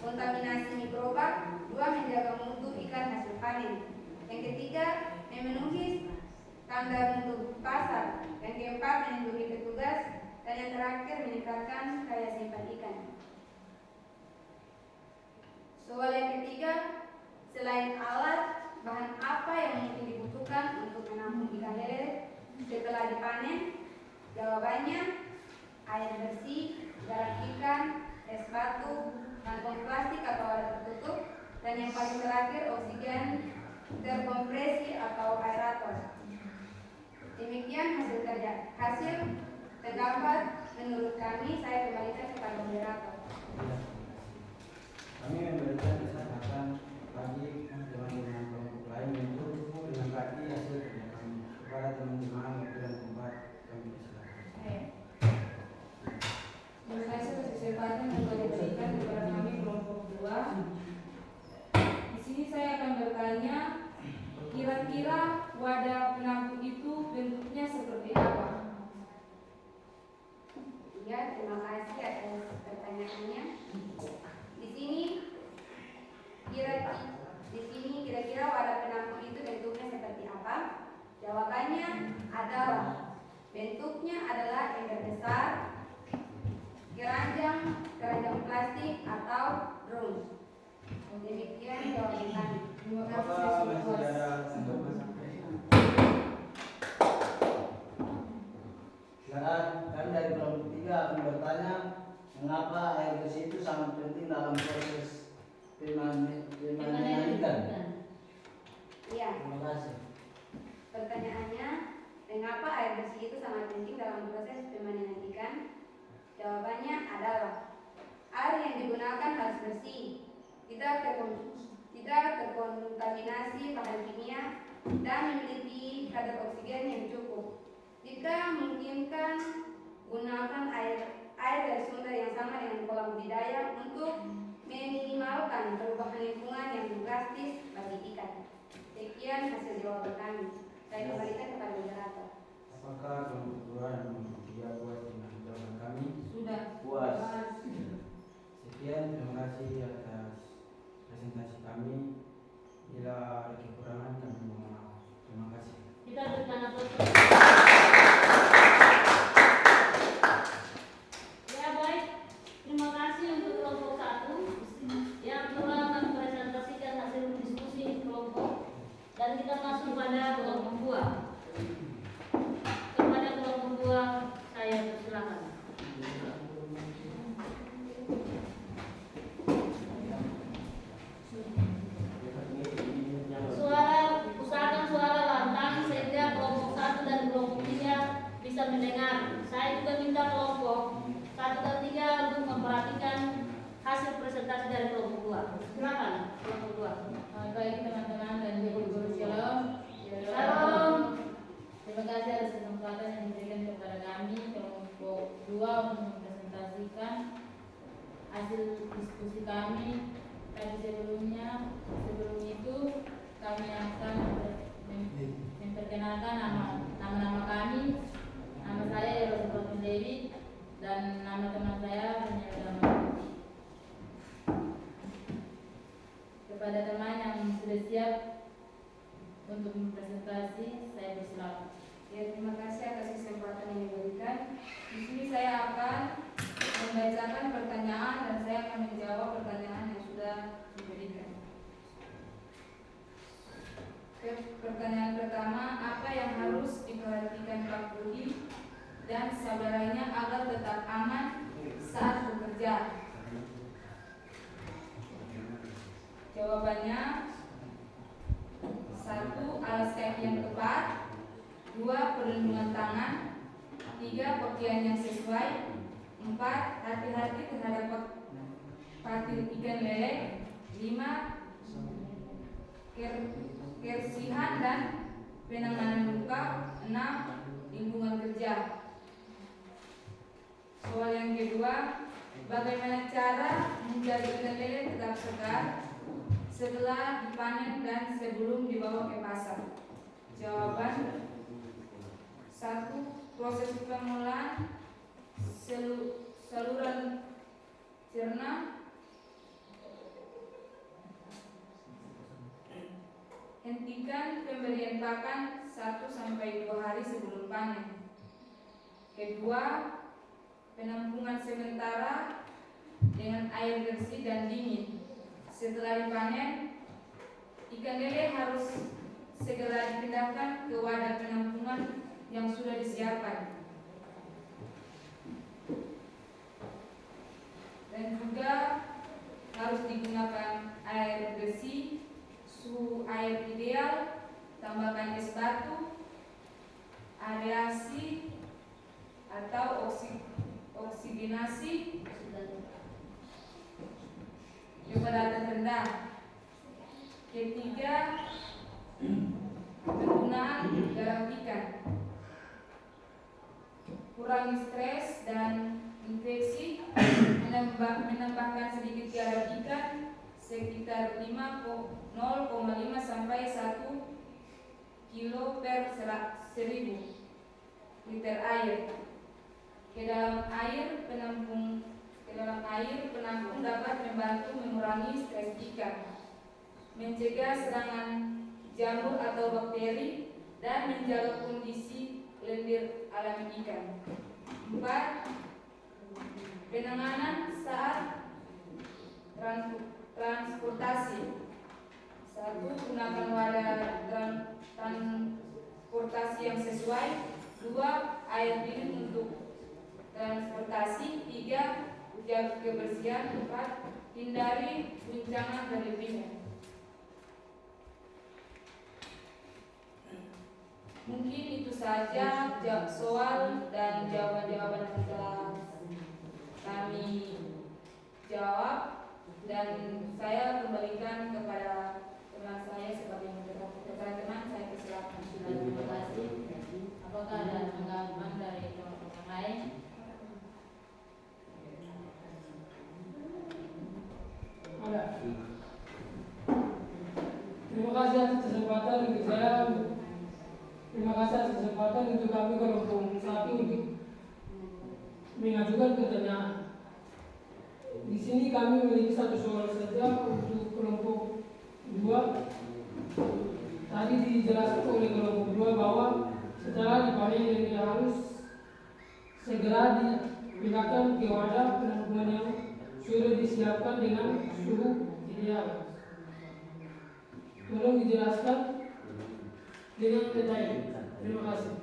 kontaminasi mikroba, 2. Menjaga mutu ikan hasil panen. Yang ketiga, memenuhi standar mutu pasar. Yang keempat, melindungi petugas. Dan yang terakhir, meningkatkan daya simpan ikan. Soal yang ketiga, selain alat, bahan apa yang mungkin dibutuhkan untuk menampung ikan lele setelah dipanen? Jawabannya, air bersih, garam ikan, es batu, kantong plastik atau wadah tertutup, dan yang paling terakhir oksigen atau aerator. Demikian hasil tergambar menurut kami. Saya kembalikan kepada moderator. Kami memberikan kesempatan bagi teman-teman kelompok lain untuk menanggapi hasil kerja kami. Kepada teman-teman waktu dan tempat kami persilakan. Terima kasih atas kesempatan yang telah diberikan kepada kami kelompok 2. Di sini saya akan bertanya, kira-kira wadah penampung itu bentuknya seperti apa? Ya, terima kasih atas pertanyaannya. Di sini kira-kira wadah penampung itu bentuknya seperti apa? Jawabannya adalah bentuknya adalah ember besar, keranjang plastik atau drum. Demikian jawaban kami. Terima kasih. Apakah masih ada tanggapan? Sekarang kami dari kelompok 3 akan bertanya mengapa air bersih itu sangat penting dalam proses pemanenan ikan. Iya. Terima kasih. Pertanyaannya, mengapa air bersih itu sangat penting dalam proses pemanenan ikan? Jawabannya adalah air yang digunakan harus bersih, tidak terkontaminasi bahan kimia, dan memiliki kadar oksigen yang cukup. Jika memungkinkan, gunakan air dari sumber yang sama dengan kolam budidaya untuk meminimalkan perubahan lingkungan yang drastis bagi ikan. Sekian hasil jawaban kami. Saya kembalikan kepada moderator. Apakah kelompok 2 dan kelompok 3 puas dengan jawaban kami? Sudah. Puas. Sekian, terima kasih atas presentasi kami. Bila ada kekurangan kami mohon maaf. Terima kasih. Kita berikan aplaus. Ya baik, terima kasih untuk kelompok 1 yang telah mempresentasikan hasil diskusi kelompok, dan kita masuk pada kelompok 2. Kepada kelompok 2 saya persilakan. Usahakan suara lantang sehingga kelompok 1 dan kelompok 3 bisa mendengar. Saya juga minta kelompok 1 dan 3 untuk memperhatikan hasil presentasi dari kelompok 2. Silakan kelompok 2. Baik teman-teman dan guru-guru, shalom. Shalom. Terima kasih atas kesempatan yang diberikan kepada kami kelompok 2 untuk mempresentasikan hasil diskusi kami. Tadi sebelum itu kami akan memperkenalkan nama-nama kami. Nama saya Yolanda Dewi dan nama teman saya Penyelenggaraan. Kepada teman yang sudah siap untuk mempresentasi, saya persilakan. Ya, terima kasih atas kesempatan yang diberikan. Di sini saya akan membacakan pertanyaan dan saya akan menjawab pertanyaan yang sudah diberikan. Pertanyaan pertama, apa yang harus diperhatikan Pak Budi dan saudaranya agar tetap aman saat bekerja? Jawabannya, 1. Alas kaki yang tepat, 2. Perlindungan tangan, 3. Pakaian yang sesuai, 4. Hati-hati terhadap patil ikan lele, 5. Kebersihan dan penanganan luka, 6. Lingkungan kerja. Soal yang kedua, bagaimana cara menjaga ikan lele tetap segar setelah dipanen dan sebelum dibawa ke pasar? Jawaban, 1. Proses pengelolaan saluran cerna, hentikan pemberian pakan 1-2 hari sebelum panen. Kedua, penampungan sementara dengan air bersih dan dingin. Setelah dipanen, ikan lele harus segera dipindahkan ke wadah penampungan yang sudah disiapkan. Dan juga harus digunakan air bersih, suhu air ideal, tambahkan es batu, aerasi atau oksigenasi keberadaan rendah. Ketiga, penggunaan garam ikan. Kurangi stres dan infeksi, menambahkan sedikit garam ikan sekitar 0,5 sampai 1 kilo per 1000 liter air. Ke dalam air penampung dapat membantu mengurangi stres ikan, mencegah serangan jamur atau bakteri, dan menjaga kondisi lendir alami ikan. 4. Penanganan saat transportasi. 1. Gunakan wadah transportasi yang sesuai. 2. Air dingin untuk transportasi. 3. Jaga kebersihan. 4. Hindari guncangan berlebihan. Mungkin itu saja soal dan jawaban-jawaban yang telah kami jawab, dan saya kembalikan kepada teman saya sebagai moderator. Teman-teman, saya persilakan. Terima kasih. Apakah ada tanggapan dari kelompok yang lain? Ada. Terima kasih atas kesempatan untuk saya. Terima kasih atas kesempatan untuk kami kelompok 1 untuk mengajukan pertanyaan. Di sini kami memiliki satu soal saja untuk kelompok 2. Tadi dijelaskan oleh kelompok 2 bahwa setelah dipanen ini harus segera dipindahkan ke wadah penampungan yang sudah disiapkan dengan suhu ideal. Tolong dijelaskan dengan detail. Terima kasih.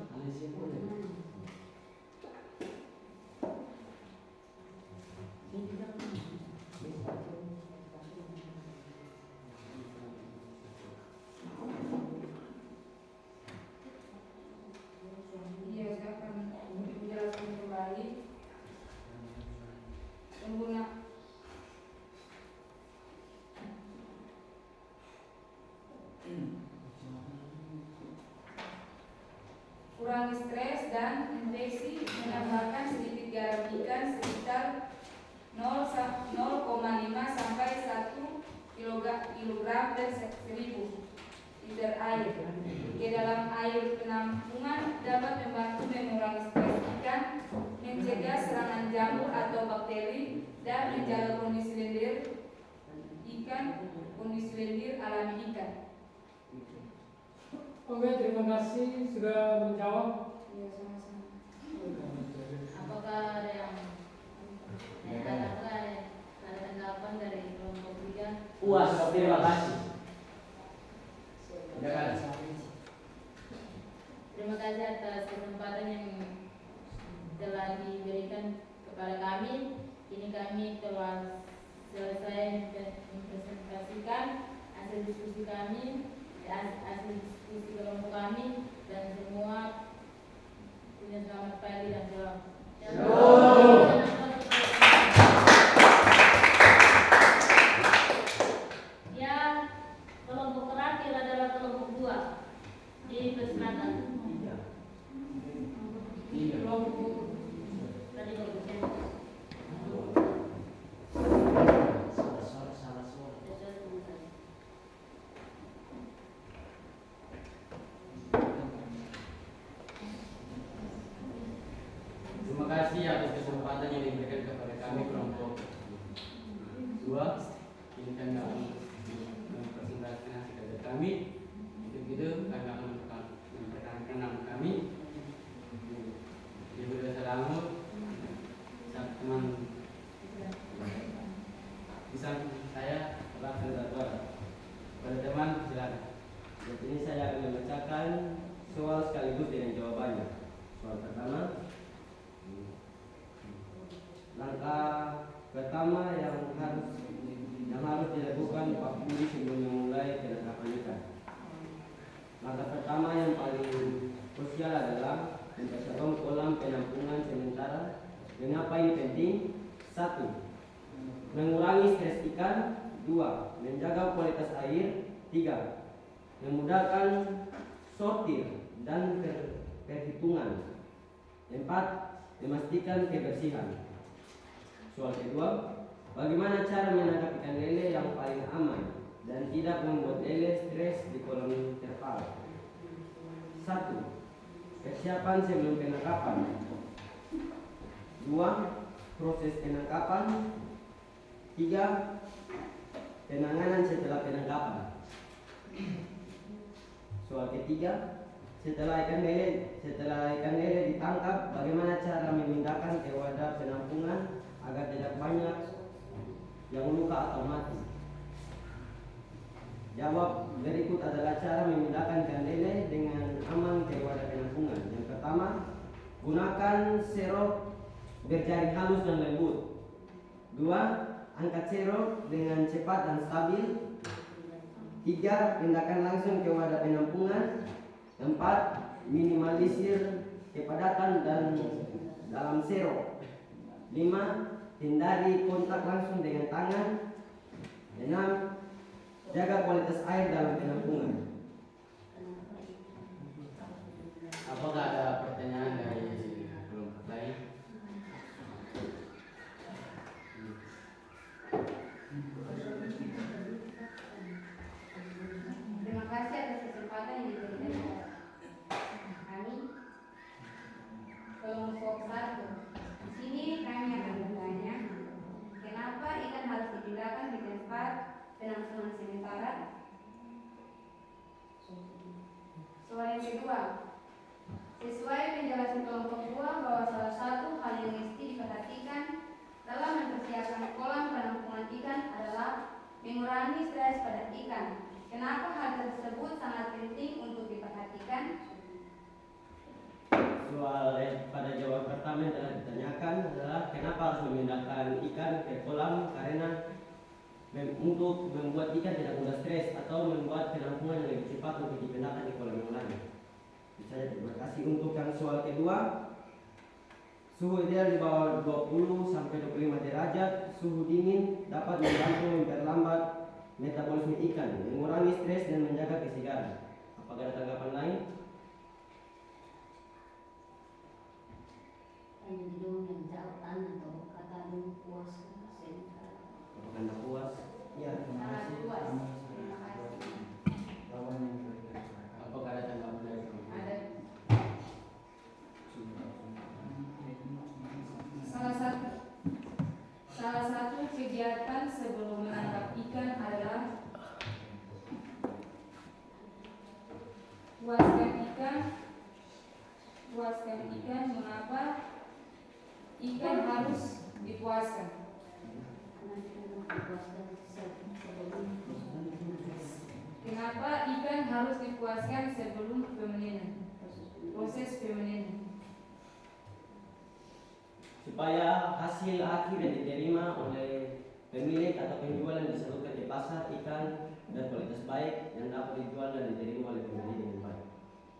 Iya, saya akan menjelaskan kembali. Kurangi stres dan infeksi, menambahkan sedikit garam ikan sekitar 0,5 sampai 1 kilogram per 1000 liter air. Ke dalam air penampungan dapat membantu mengurangi stres ikan, mencegah serangan jamur atau bakteri, dan menjaga kondisi lendir alami ikan. Oke, terima kasih sudah menjawab. Ya, sama-sama. Apakah ada yang ada tanggapan dari kelompok 3? Puas, terima kasih. Terima kasih atas kesempatan yang telah diberikan kepada kami. Kini kami telah selesai mempresentasikan hasil diskusi kami, hasil diskusi kelompok kami, dan semua punya selamat pagi dan selamat. Ya, kelompok terakhir adalah kelompok 2. Dipersilakan. Kelompok tadi bagusnya. Terima kasih atas kesempatan yang diberikan kepada kami kelompok 2. Ini kami akan mempresentasikan hasil kerja kami. Begitu kami akan memperkenalkan nama kami. Ibu Desa Ramut, teman bisa saya telah terdaftar. Pada teman silakan. Di sini saya akan membacakan soal sekaligus dengan jawabannya. Soal pertama, langkah pertama yang harus dilakukan Pak Budi sebelum memulai penangkapan ikan. Langkah pertama yang paling krusial adalah mempersiapkan kolam penampungan sementara. Mengapa ini penting? 1. Mengurangi stres ikan. 2. Menjaga kualitas air. 3. Memudahkan sortir dan perhitungan. 4. Memastikan kebersihan. Soal kedua, bagaimana cara menangkap ikan lele yang paling aman dan tidak membuat lele stres di kolam terpal? 1. Persiapan sebelum penangkapan. 2. Proses penangkapan. 3. Penanganan setelah penangkapan. Soal ketiga, setelah ikan lele ditangkap, bagaimana cara memindahkan ke wadah penampungan agar tidak banyak yang luka atau mati? Jawab berikut adalah cara memindahkan ikan lele dengan aman ke wadah penampungan. Yang pertama, gunakan serok berjaring halus dan lembut. 2. Angkat serok dengan cepat dan stabil. 3. Pindahkan langsung ke wadah penampungan. 4. Minimalisir kepadatan dan dalam serok. 5. Hindari kontak langsung dengan tangan. 6. Jaga kualitas air dalam penampungan. Apakah ada pertanyaan dari kelompok lain? Terima kasih atas kesempatan yang diberikan kepada kami. Kelompok 1. Di sini kami akan bertanya, kenapa ikan harus dipindahkan di tempat penampungan sementara? Soal yang kedua, sesuai penjelasan kelompok 2 bahwa salah satu hal yang mesti diperhatikan dalam mempersiapkan kolam penampungan ikan adalah mengurangi stres pada ikan. Kenapa hal tersebut sangat penting untuk diperhatikan? Soal pada jawaban pertama yang telah ditanyakan adalah kenapa harus memindahkan ikan ke kolam, karena untuk membuat ikan tidak mudah stres atau membuat penampungan yang lebih cepat untuk dipindahkan di kolam yang lain. Saya terima kasih. Untuk yang soal kedua, suhu ideal di bawah 20 sampai 25 derajat, suhu dingin dapat membantu memperlambat metabolisme ikan, mengurangi stres dan menjaga kesegaran. Apakah ada tanggapan lain? Apakah Anda puas? Ya, terima kasih. Puas. Kami Terima kasih. jawaban yang diberikan kepada kami. Apakah ada tanggapan dari kelompok? Ada salah satu kegiatan sebelum menangkap ikan adalah puaskan ikan. Mengapa ikan harus dipuaskan? Kenapa ikan harus dipuaskan sebelum pemeninan? Proses pemeninan. Supaya hasil akhir yang diterima oleh pemilik atau penjual yang disalurkan di pasar ikan dan kualitas baik yang dapat dijual dan diterima oleh pembeli dengan baik.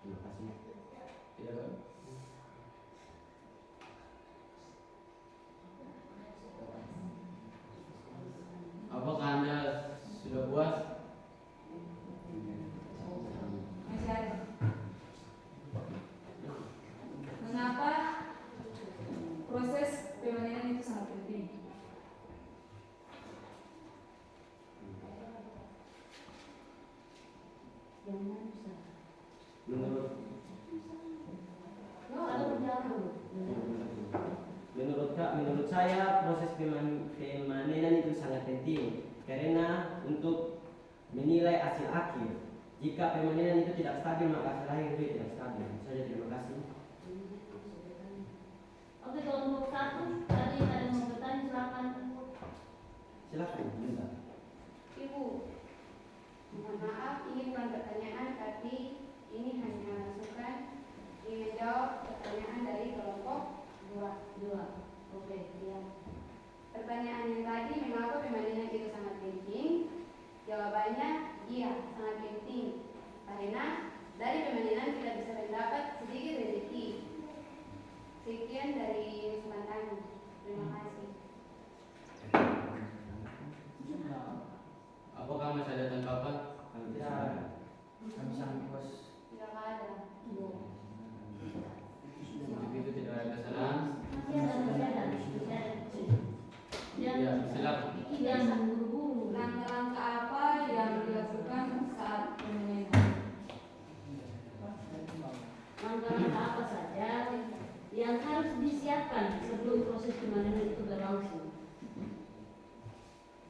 Terima kasih. Tidak, Pak. Apakah Anda sudah puas? Masih ada. Mengapa proses pemeninan itu sangat penting? Menurut saya proses pemanenan itu sangat penting karena untuk menilai hasil akhir. Jika pemanenan itu tidak stabil maka hasil akhir itu tidak stabil. Saja, terima kasih. Oke, kelompok 1 tadi ada mau bertanya, silakan. Silakan, minta. Ibu, mohon maaf ini bukan pertanyaan tapi ini hanya masukan. Ingin menjawab pertanyaan dari kelompok 2. Oke, ya. Pertanyaan yang tadi, mengapa pemanenan itu sangat penting? Jawabannya, iya, sangat penting. Karena dari pemilihan kita bisa mendapat sedikit rezeki. Sekian dari masukan kami. Terima kasih. Apakah masih ada tanggapan? Kami sangat puas. Tidak ada. Begitu tidak ada kesalahan. Masih ada. Ya, silakan. Yang buru-buru. Langkah-langkah apa yang dilakukan saat pemilihan? Langkah-langkah apa saja yang harus disiapkan sebelum proses pemanenan itu berlangsung?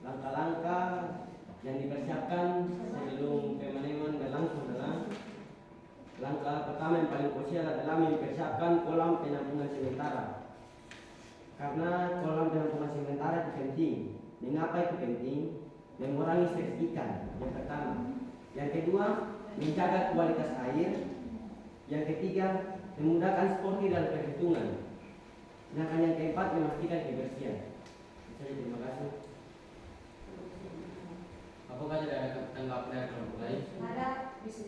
Langkah-langkah yang dipersiapkan sebelum pemanenan berlangsung adalah langkah pertama yang paling krusial adalah mempersiapkan kolam penampungan sementara. Karena kolam penampungan sementara itu penting. Mengapa itu penting? Mengurangi stres ikan yang pertama. Yang kedua, menjaga kualitas air. Yang ketiga, memudahkan sporty dalam perhitungan. Sedangkan yang keempat, memastikan kebersihan. Saya terima kasih. Apakah tidak ada tanggapan dari kelompok lain? Ada bisa.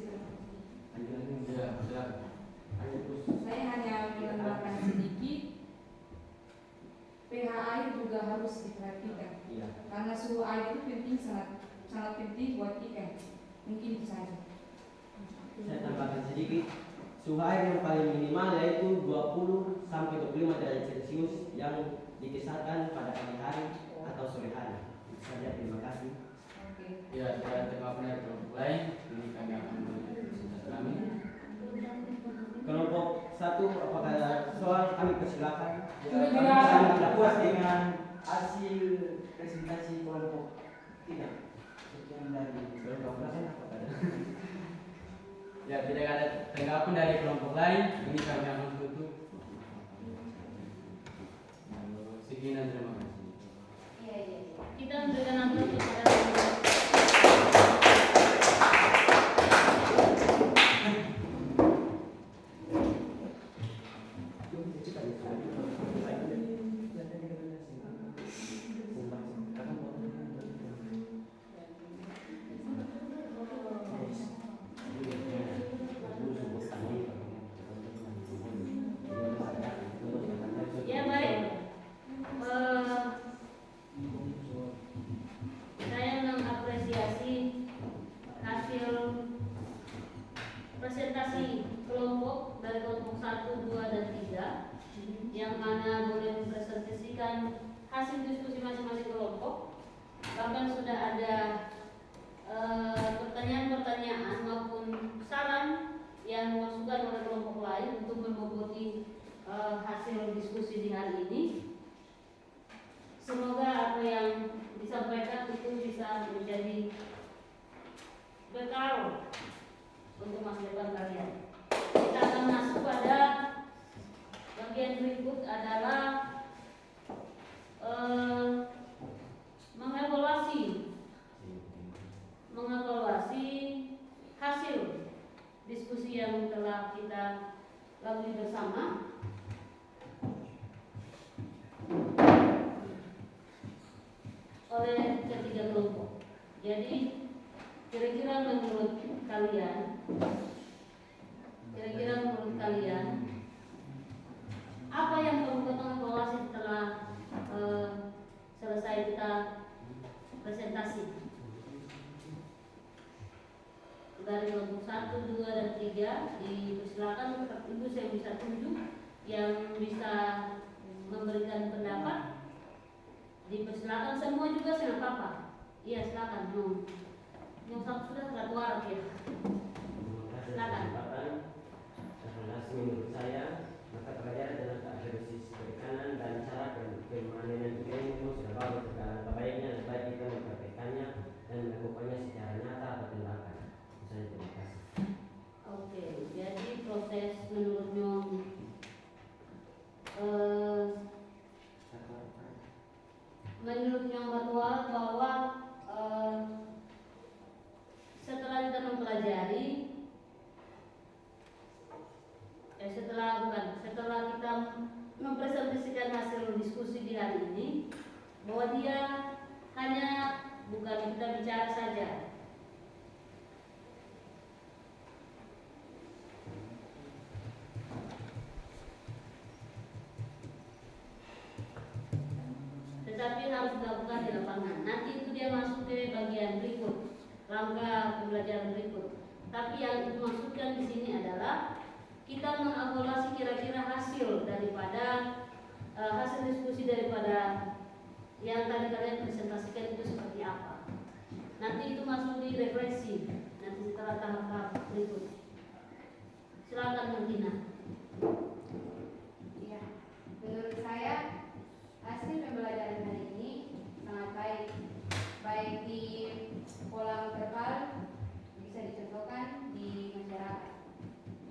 Ya, silakan. Saya hanya menambahkan sedikit. pH air juga harus diperhatikan. Iya. Karena suhu air itu penting, sangat penting buat ikan. Mungkin itu saja. Saya tambahkan sedikit. Suhu air yang paling minimal yaitu 20 sampai 25 derajat Celcius yang dikisahkan pada pagi hari atau sore hari. Itu saja, terima kasih. Oke. Ya, tidak ada tanggapan dari kelompok lain. Ini kami akan menutup presentasi kami. Kelompok satu, apakah ada soal? Kami persilakan. Kami tidak puas dengan hasil presentasi kelompok tidak. Sekian dari kelompok lain. Ya, tidak ada tanggapan dari kelompok lain. Ini kami akan tutup. Sekian, terima kasih. Iya. Kita memberikan amplop kepada ya baik. Saya mengapresiasi hasil presentasi kelompok dari kelompok 1, 2, dan 3 yang mana boleh mempresentasikan hasil diskusi masing-masing kelompok. Bahkan sudah ada pertanyaan-pertanyaan maupun saran yang dimasukkan oleh kelompok lain untuk memboboti hasil diskusi di hari ini. Semoga apa yang disampaikan itu bisa menjadi bekal untuk masa depan kalian. Kita akan masuk pada bagian berikut adalah mengevaluasi hasil diskusi yang telah kita lalui bersama. Oleh ketiga kelompok. Jadi kira-kira menurut kalian apa yang perlu kita evaluasi setelah selesai kita presentasi dari kelompok 1, 2, dan 3? Dipersilakan Ibu, saya bisa tunjuk yang bisa memberikan pendapat. Dipersilakan semua juga, saya apa-apa. Iya, silakan. Yang satu sudah teratuar ya. Silakan. Menurut saya, mata pelajaran adalah analisis perikanan dan cara pemanenan ikan itu sudah bagus. Segala baiknya lebih baik kita mempraktekannya dan melakukannya secara nyata atau tindakan. Saya terima kasih. Oke, jadi proses menurut Nyong Batua bahwa setelah kita mempelajari setelah kita mempresentasikan hasil diskusi di hari ini, bahwa dia hanya bukan kita bicara saja, tetapi harus dilakukan di lapangan. Nanti itu dia masuk ke bagian berikut, langkah pembelajaran berikut. Tapi yang dimaksudkan di sini adalah kita mengevaluasi kira-kira hasil daripada hasil diskusi daripada yang tadi kalian presentasikan itu seperti apa. Nanti itu masuk di refleksi nanti setelah tahap-tahap berikut. Silakan Martina. Iya, menurut saya hasil pembelajaran hari ini sangat baik, baik di pola verbal bisa dicontohkan di masyarakat.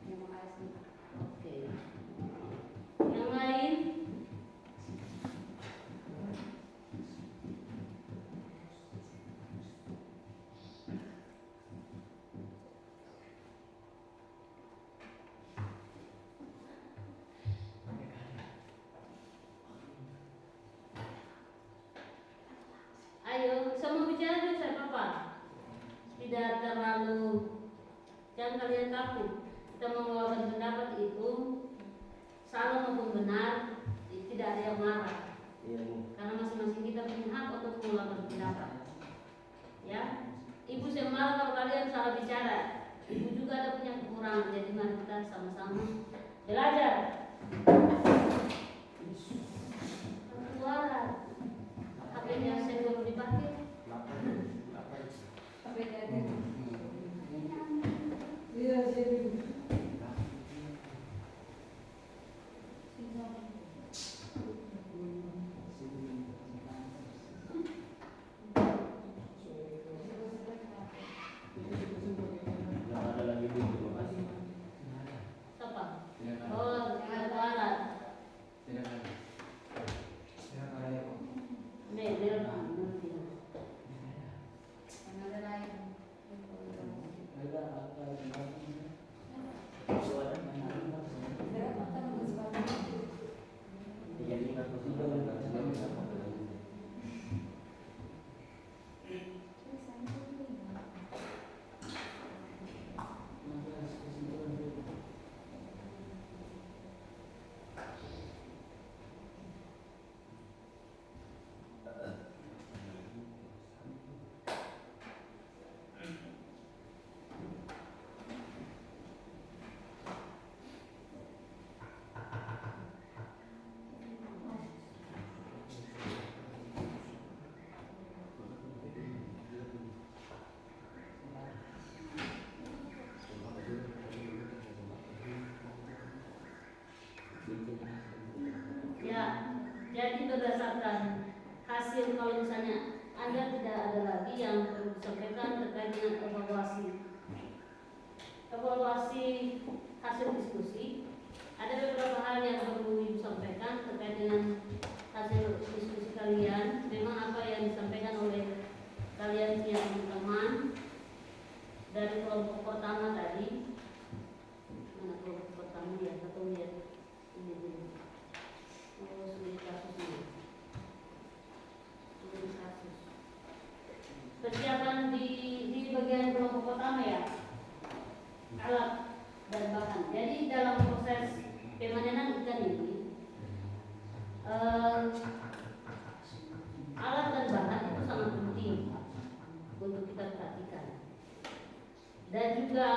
Terima kasih. Oke. Yang lain? Ayo, semua bicara juga saya apa? Tidak terlalu, jangan kalian takut. Kita mengeluarkan pendapat itu salah maupun benar, tidak ada yang marah. Karena masing-masing kita punya hak untuk mengeluarkan pendapat. Ya, ibu saya marah kalau kalian salah bicara. Ibu juga ada punya kekurangan, jadi mari kita sama-sama belajar. Suara, HP-nya saya belum dipakai. Iya, sih. Siapa? Oh, suara. Jadi berdasarkan hasil, kalau misalnya Anda tidak ada lagi yang perlu disampaikan terkait dengan evaluasi hasil diskusi, ada beberapa hal yang perlu disampaikan terkait dengan hasil diskusi kalian. Memang apa yang disampaikan oleh kalian yang teman dari kelompok pertama tadi, mana kelompok pertama ya, atau lihat ini dulu. Persiapan di bagian kelompok pertama ya, alat dan bahan. Jadi dalam proses pemanenan ikan ini, alat dan bahan itu sangat penting untuk kita perhatikan. Dan juga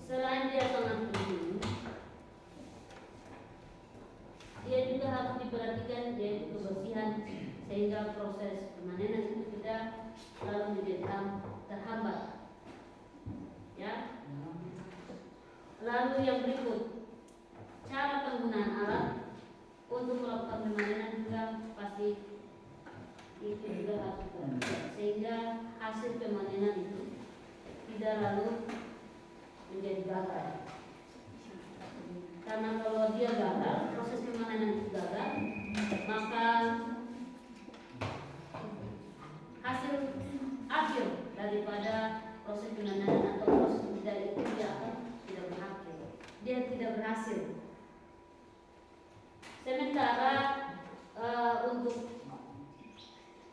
selain dia sangat penting, dia juga harus diperhatikan, yaitu kebersihan, sehingga proses pemanenan itu tidak selalu menjadi terhambat. Ya. Lalu yang berikut, cara penggunaan alat untuk melakukan pemanenan juga pasti itu juga harus diperhatikan, sehingga hasil pemanenan itu tidak lalu menjadi gagal. Karena kalau dia gagal, proses pemanenan itu gagal, maka hasil akhir daripada proses pemanenan atau proses budidaya itu dia akan tidak berhasil. Sementara untuk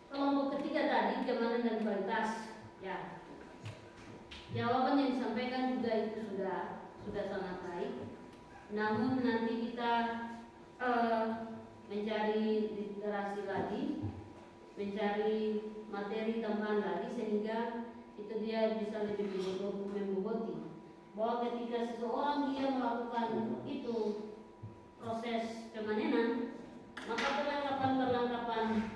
kelompok ketiga tadi, keamanan dan kualitas, ya, jawaban yang disampaikan juga itu sudah sangat baik. Namun nanti kita mencari literasi lagi, mencari materi tambahan lagi, sehingga itu dia bisa lebih memboboti bahwa ketika seseorang dia melakukan itu proses pemanenan, maka perlengkapan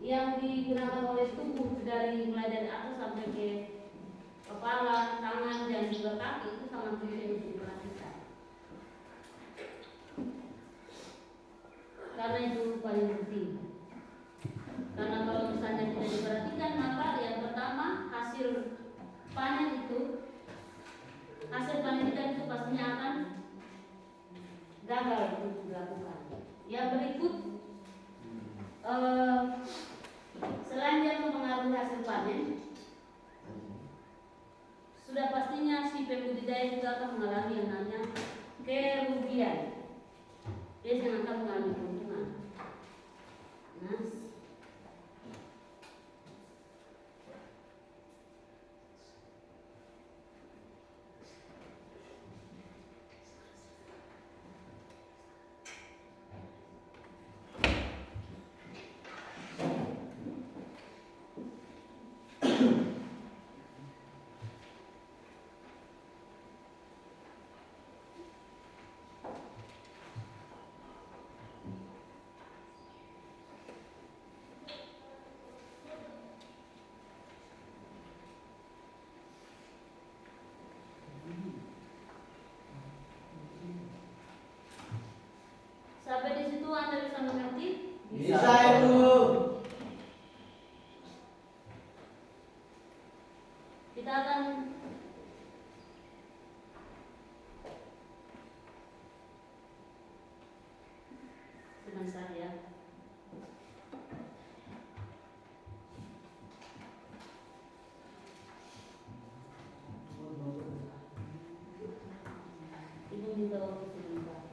yang digunakan oleh tubuh mulai dari atas sampai ke kepala, tangan, dan juga kaki itu sangat penting untuk diperhatikan. Karena itu paling penting. Karena kalau misalnya tidak diperhatikan, maka yang pertama hasil panen kita itu pastinya akan gagal untuk dilakukan. Yang berikut, selain dia mempengaruhi hasil panen, sudah pastinya si pembudidaya juga akan mengalami yang namanya kerugian. Dia jangan akan mengalami keuntungan. Nah, sampai di situ Anda bisa mengerti? Bisa Ibu. Kita akan sebentar ya. Ibu minta waktu sebentar.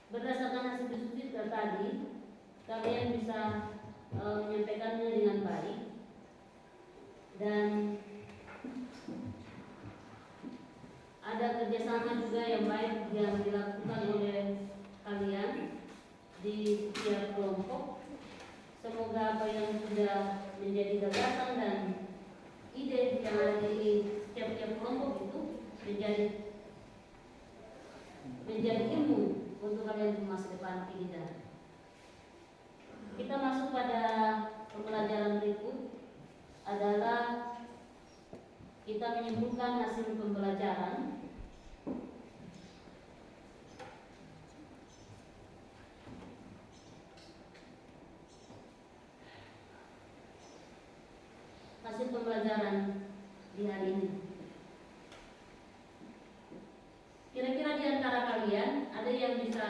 Berdasarkan hasil diskusi tadi, kalian bisa menyampaikannya dengan baik dan ada kerjasama juga yang baik yang dilakukan oleh kalian di setiap kelompok. Semoga apa yang sudah menjadi gagasan dan ide yang ada di setiap kelompok itu menjadi ilmu untuk kalian di masa depan kita. Kita masuk pada pembelajaran berikut adalah kita menyimpulkan hasil pembelajaran. Hasil pembelajaran di hari ini. Kira-kira di antara kalian ada yang bisa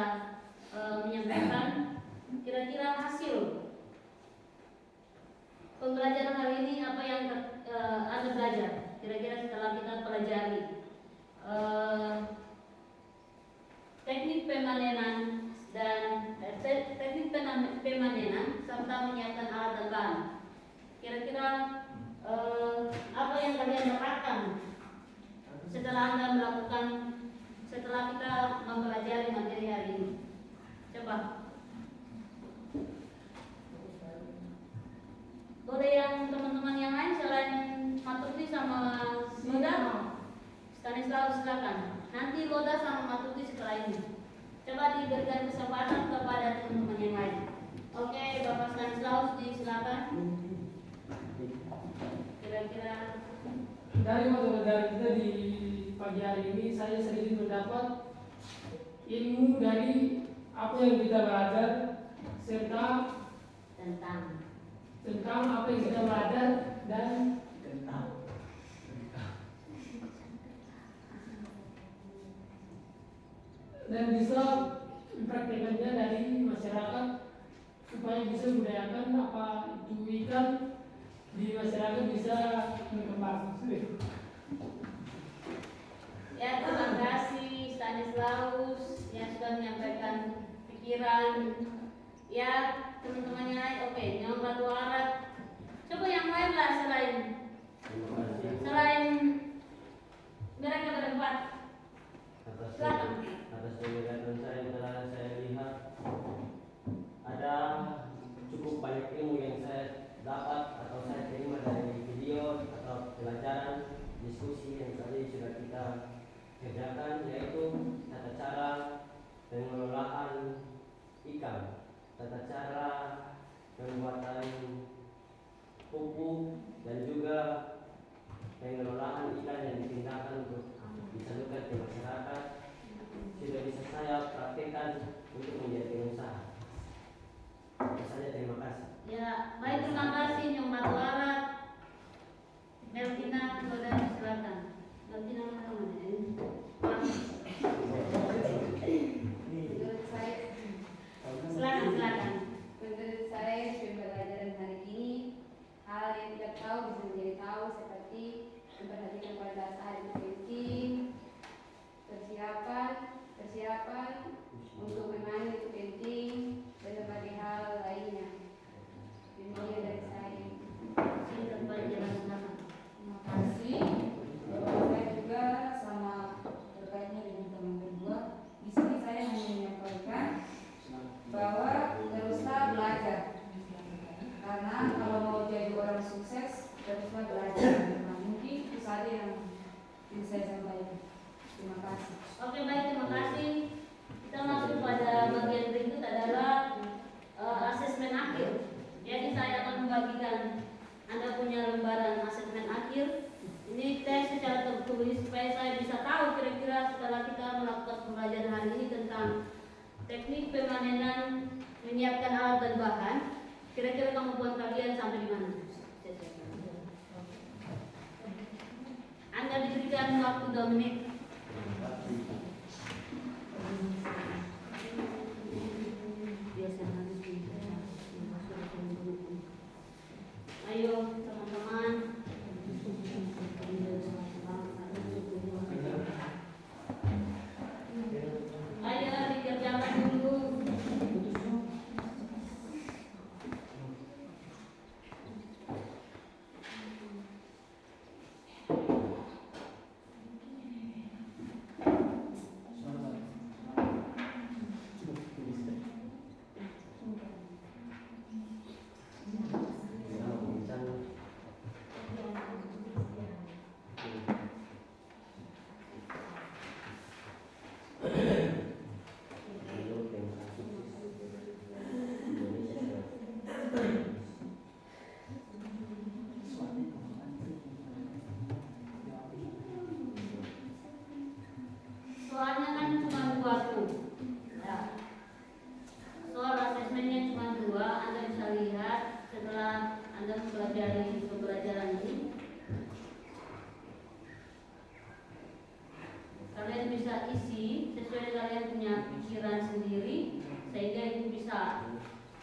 menyampaikan kira-kira hasil pembelajaran hari ini, apa yang Anda belajar kira-kira setelah kita pelajari teknik pemanenan dan teknik pemanenan serta menyiapkan alat dan bahan. Kira-kira apa yang kalian dapatkan setelah Anda melakukan, setelah kita mempelajari materi hari ini? Coba. Boleh yang teman-teman yang lain selain Matuti sama Loda? Stanislaus silakan. Nanti Loda sama Matuti setelah ini. Coba diberikan kesempatan kepada teman-teman yang lain. Oke, Bapak Stanislaus silakan. Kira-kira dari kita di pagi hari ini saya sedikit mendapat ilmu dari apa yang kita belajar serta tentang apa yang kita belajar dan bisa mempraktekannya dari masyarakat supaya bisa budayakan apa itu ikan di masyarakat bisa berkembang. Ya, terima kasih Stanislaus yang sudah menyampaikan pikiran. Ya, teman-teman yang lain, oke, yang batu alat. Coba yang lain lah selain mereka berempat. Silakan. Atas penjelasan saya yang telah saya lihat, ada cukup banyak ilmu yang saya dapat atau saya terima dari video atau pelajaran diskusi yang tadi sudah kita kerjakan, yaitu tata cara pengelolaan ikan, tata cara pembuatan pupuk, dan juga pengelolaan ikan yang dipindahkan untuk disalurkan ke masyarakat sudah bisa saya praktekkan untuk menjadi pengusaha. Saya terima kasih. Ya, baik, terima kasih Nyong Batu Alat. Melvina, saudara silakan. Melvina mana? Menurut saya, Silakan. menurut saya pembelajaran hari ini hal yang tidak tahu bisa menjadi tahu, seperti memperhatikan kualitas air itu penting, persiapan untuk memanen itu penting, dan berbagai hal lainnya. Demikian dari saya. Terima kasih. Saya juga sama terkaitnya dengan teman kedua. Di sini saya hanya menyampaikan bahwa teruslah belajar. Karena kalau mau jadi orang sukses, teruslah belajar. Nah, mungkin itu saja yang bisa saya sampaikan. Terima kasih. Oke, baik, terima kasih. Kita masuk pada bagian berikut adalah asesmen akhir. Jadi saya akan membagikan Anda punya lembaran asesmen akhir. Ini tes secara tertulis supaya saya bisa tahu kira-kira setelah kita melakukan pembelajaran hari ini tentang teknik pemanenan menyiapkan alat dan bahan, kira-kira kemampuan kalian sampai di mana? Anda diberikan waktu 2 menit. Ayo teman-teman. Ayo dikerjakan dulu. Soalnya kan cuma 2 tuh. Ya. Soal asesmennya cuma 2, Anda bisa lihat setelah Anda mempelajari pembelajaran ini. Kalian bisa isi sesuai kalian punya pikiran sendiri, sehingga itu bisa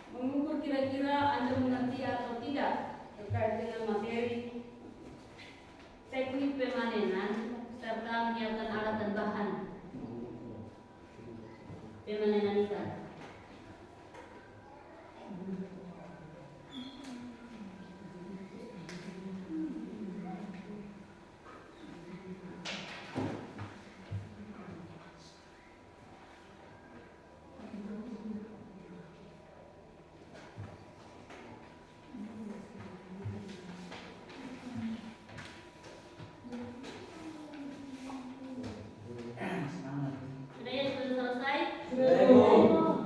mengukur kira-kira Anda mengerti atau tidak terkait dengan materi teknik pemanenan serta menyiapkan alat dan bahan pemanenan ikan. Sudah ya, sudah selesai? Sudah.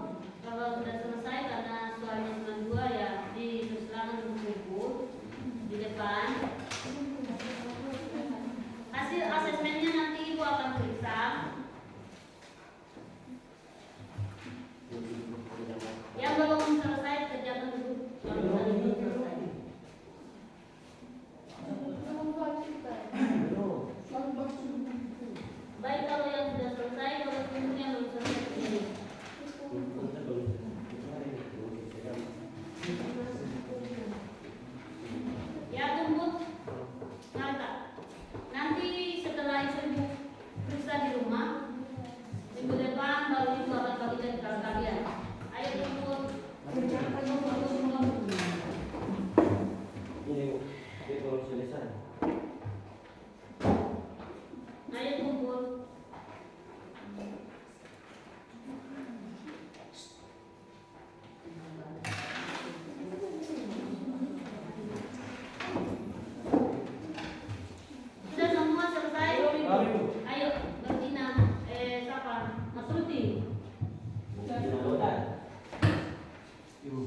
Ya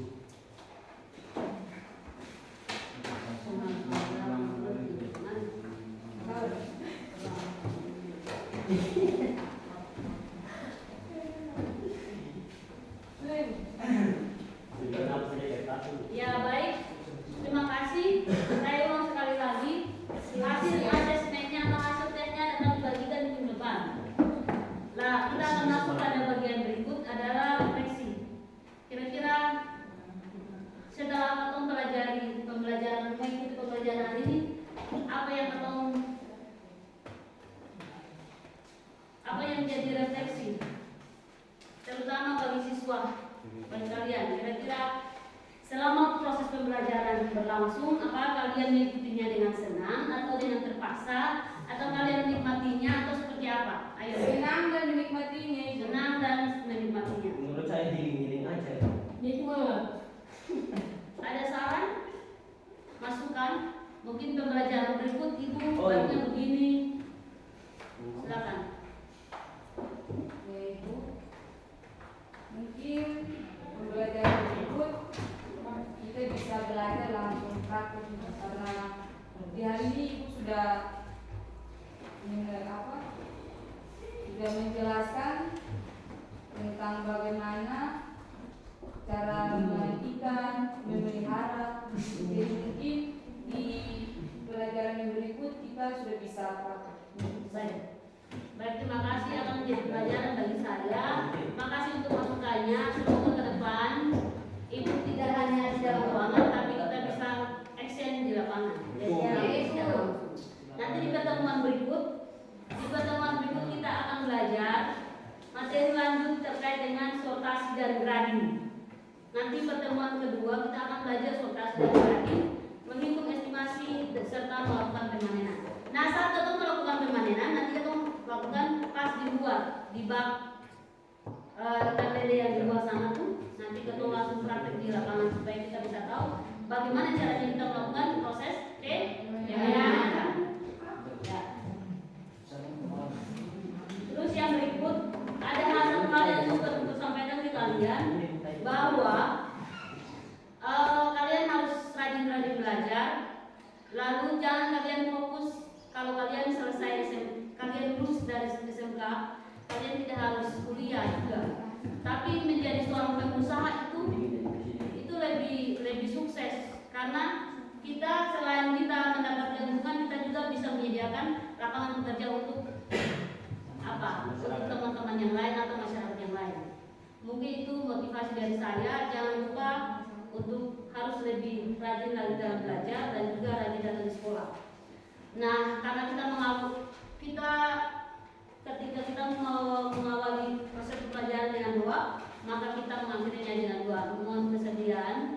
baik, terima kasih. Saya ulang sekali lagi, hasil asesmennya atau hasil tesnya dapat dibagikan minggu depan. Nah, kita akan masuk pada bagian berikut adalah refleksi. Kira-kira setelah ketemu pelajari mengikuti pembelajaran hari ini, apa yang menjadi refleksi, terutama bagi siswa, bagi kalian. Kira-kira selama proses pembelajaran berlangsung, apa kalian mengikutinya dengan senang atau dengan terpaksa, atau kalian menikmatinya atau seperti apa? Ayo. Senang dan menikmatinya. Senang dan menikmatinya. Menurut saya giling-giling aja. Nikmat. Ada saran, masukan? Mungkin pembelajaran berikut itu Oh, baiknya iya. begini. Silakan. Yaitu mungkin pembelajaran berikut kita bisa belajar langsung praktik, karena di hari ini Ibu sudah sudah menjelaskan tentang bagaimana cara memandikan, memelihara. Jadi mungkin di pelajaran yang berikut kita sudah bisa praktik. Baik, terima kasih akan menjadi pelajaran bagi saya. Makasih untuk masukannya. Semoga ke depan Ibu tidak hanya di dalam ruangan, tapi kita bisa action di lapangan. Jadi secara langsung. Nanti di pertemuan berikut kita akan belajar materi lanjut terkait dengan sortasi dan grading. Nanti pertemuan kedua kita akan belajar sortasi dan grading, menghitung estimasi serta melakukan pemanenan. Nah, saat kita melakukan pemanenan, nanti kita lakukan pas di luar, di bak ikan lele yang di bawah sana tuh. Nanti kita langsung praktek di lapangan supaya kita bisa tahu bagaimana caranya kita melakukan proses pemanenan. Ya. Terus yang berikut ada hal yang juga untuk sampaikan ke kalian bahwa kalian harus rajin-rajin belajar. Lalu jangan kalian fokus kalau kalian selesai kalian lulus dari SMK, kalian tidak harus kuliah juga. Tapi menjadi seorang pengusaha itu lebih sukses, karena kita selain kita mendapatkan keuntungan, kita juga bisa menyediakan lapangan pekerja untuk untuk teman-teman yang lain atau masyarakat yang lain. Mungkin itu motivasi dari saya. Jangan lupa untuk harus lebih rajin lagi dalam belajar dan juga rajin datang di sekolah. Nah, karena ketika kita mengawali proses pelajaran dengan doa, maka kita mengakhirinya dengan doa. Mohon kesediaan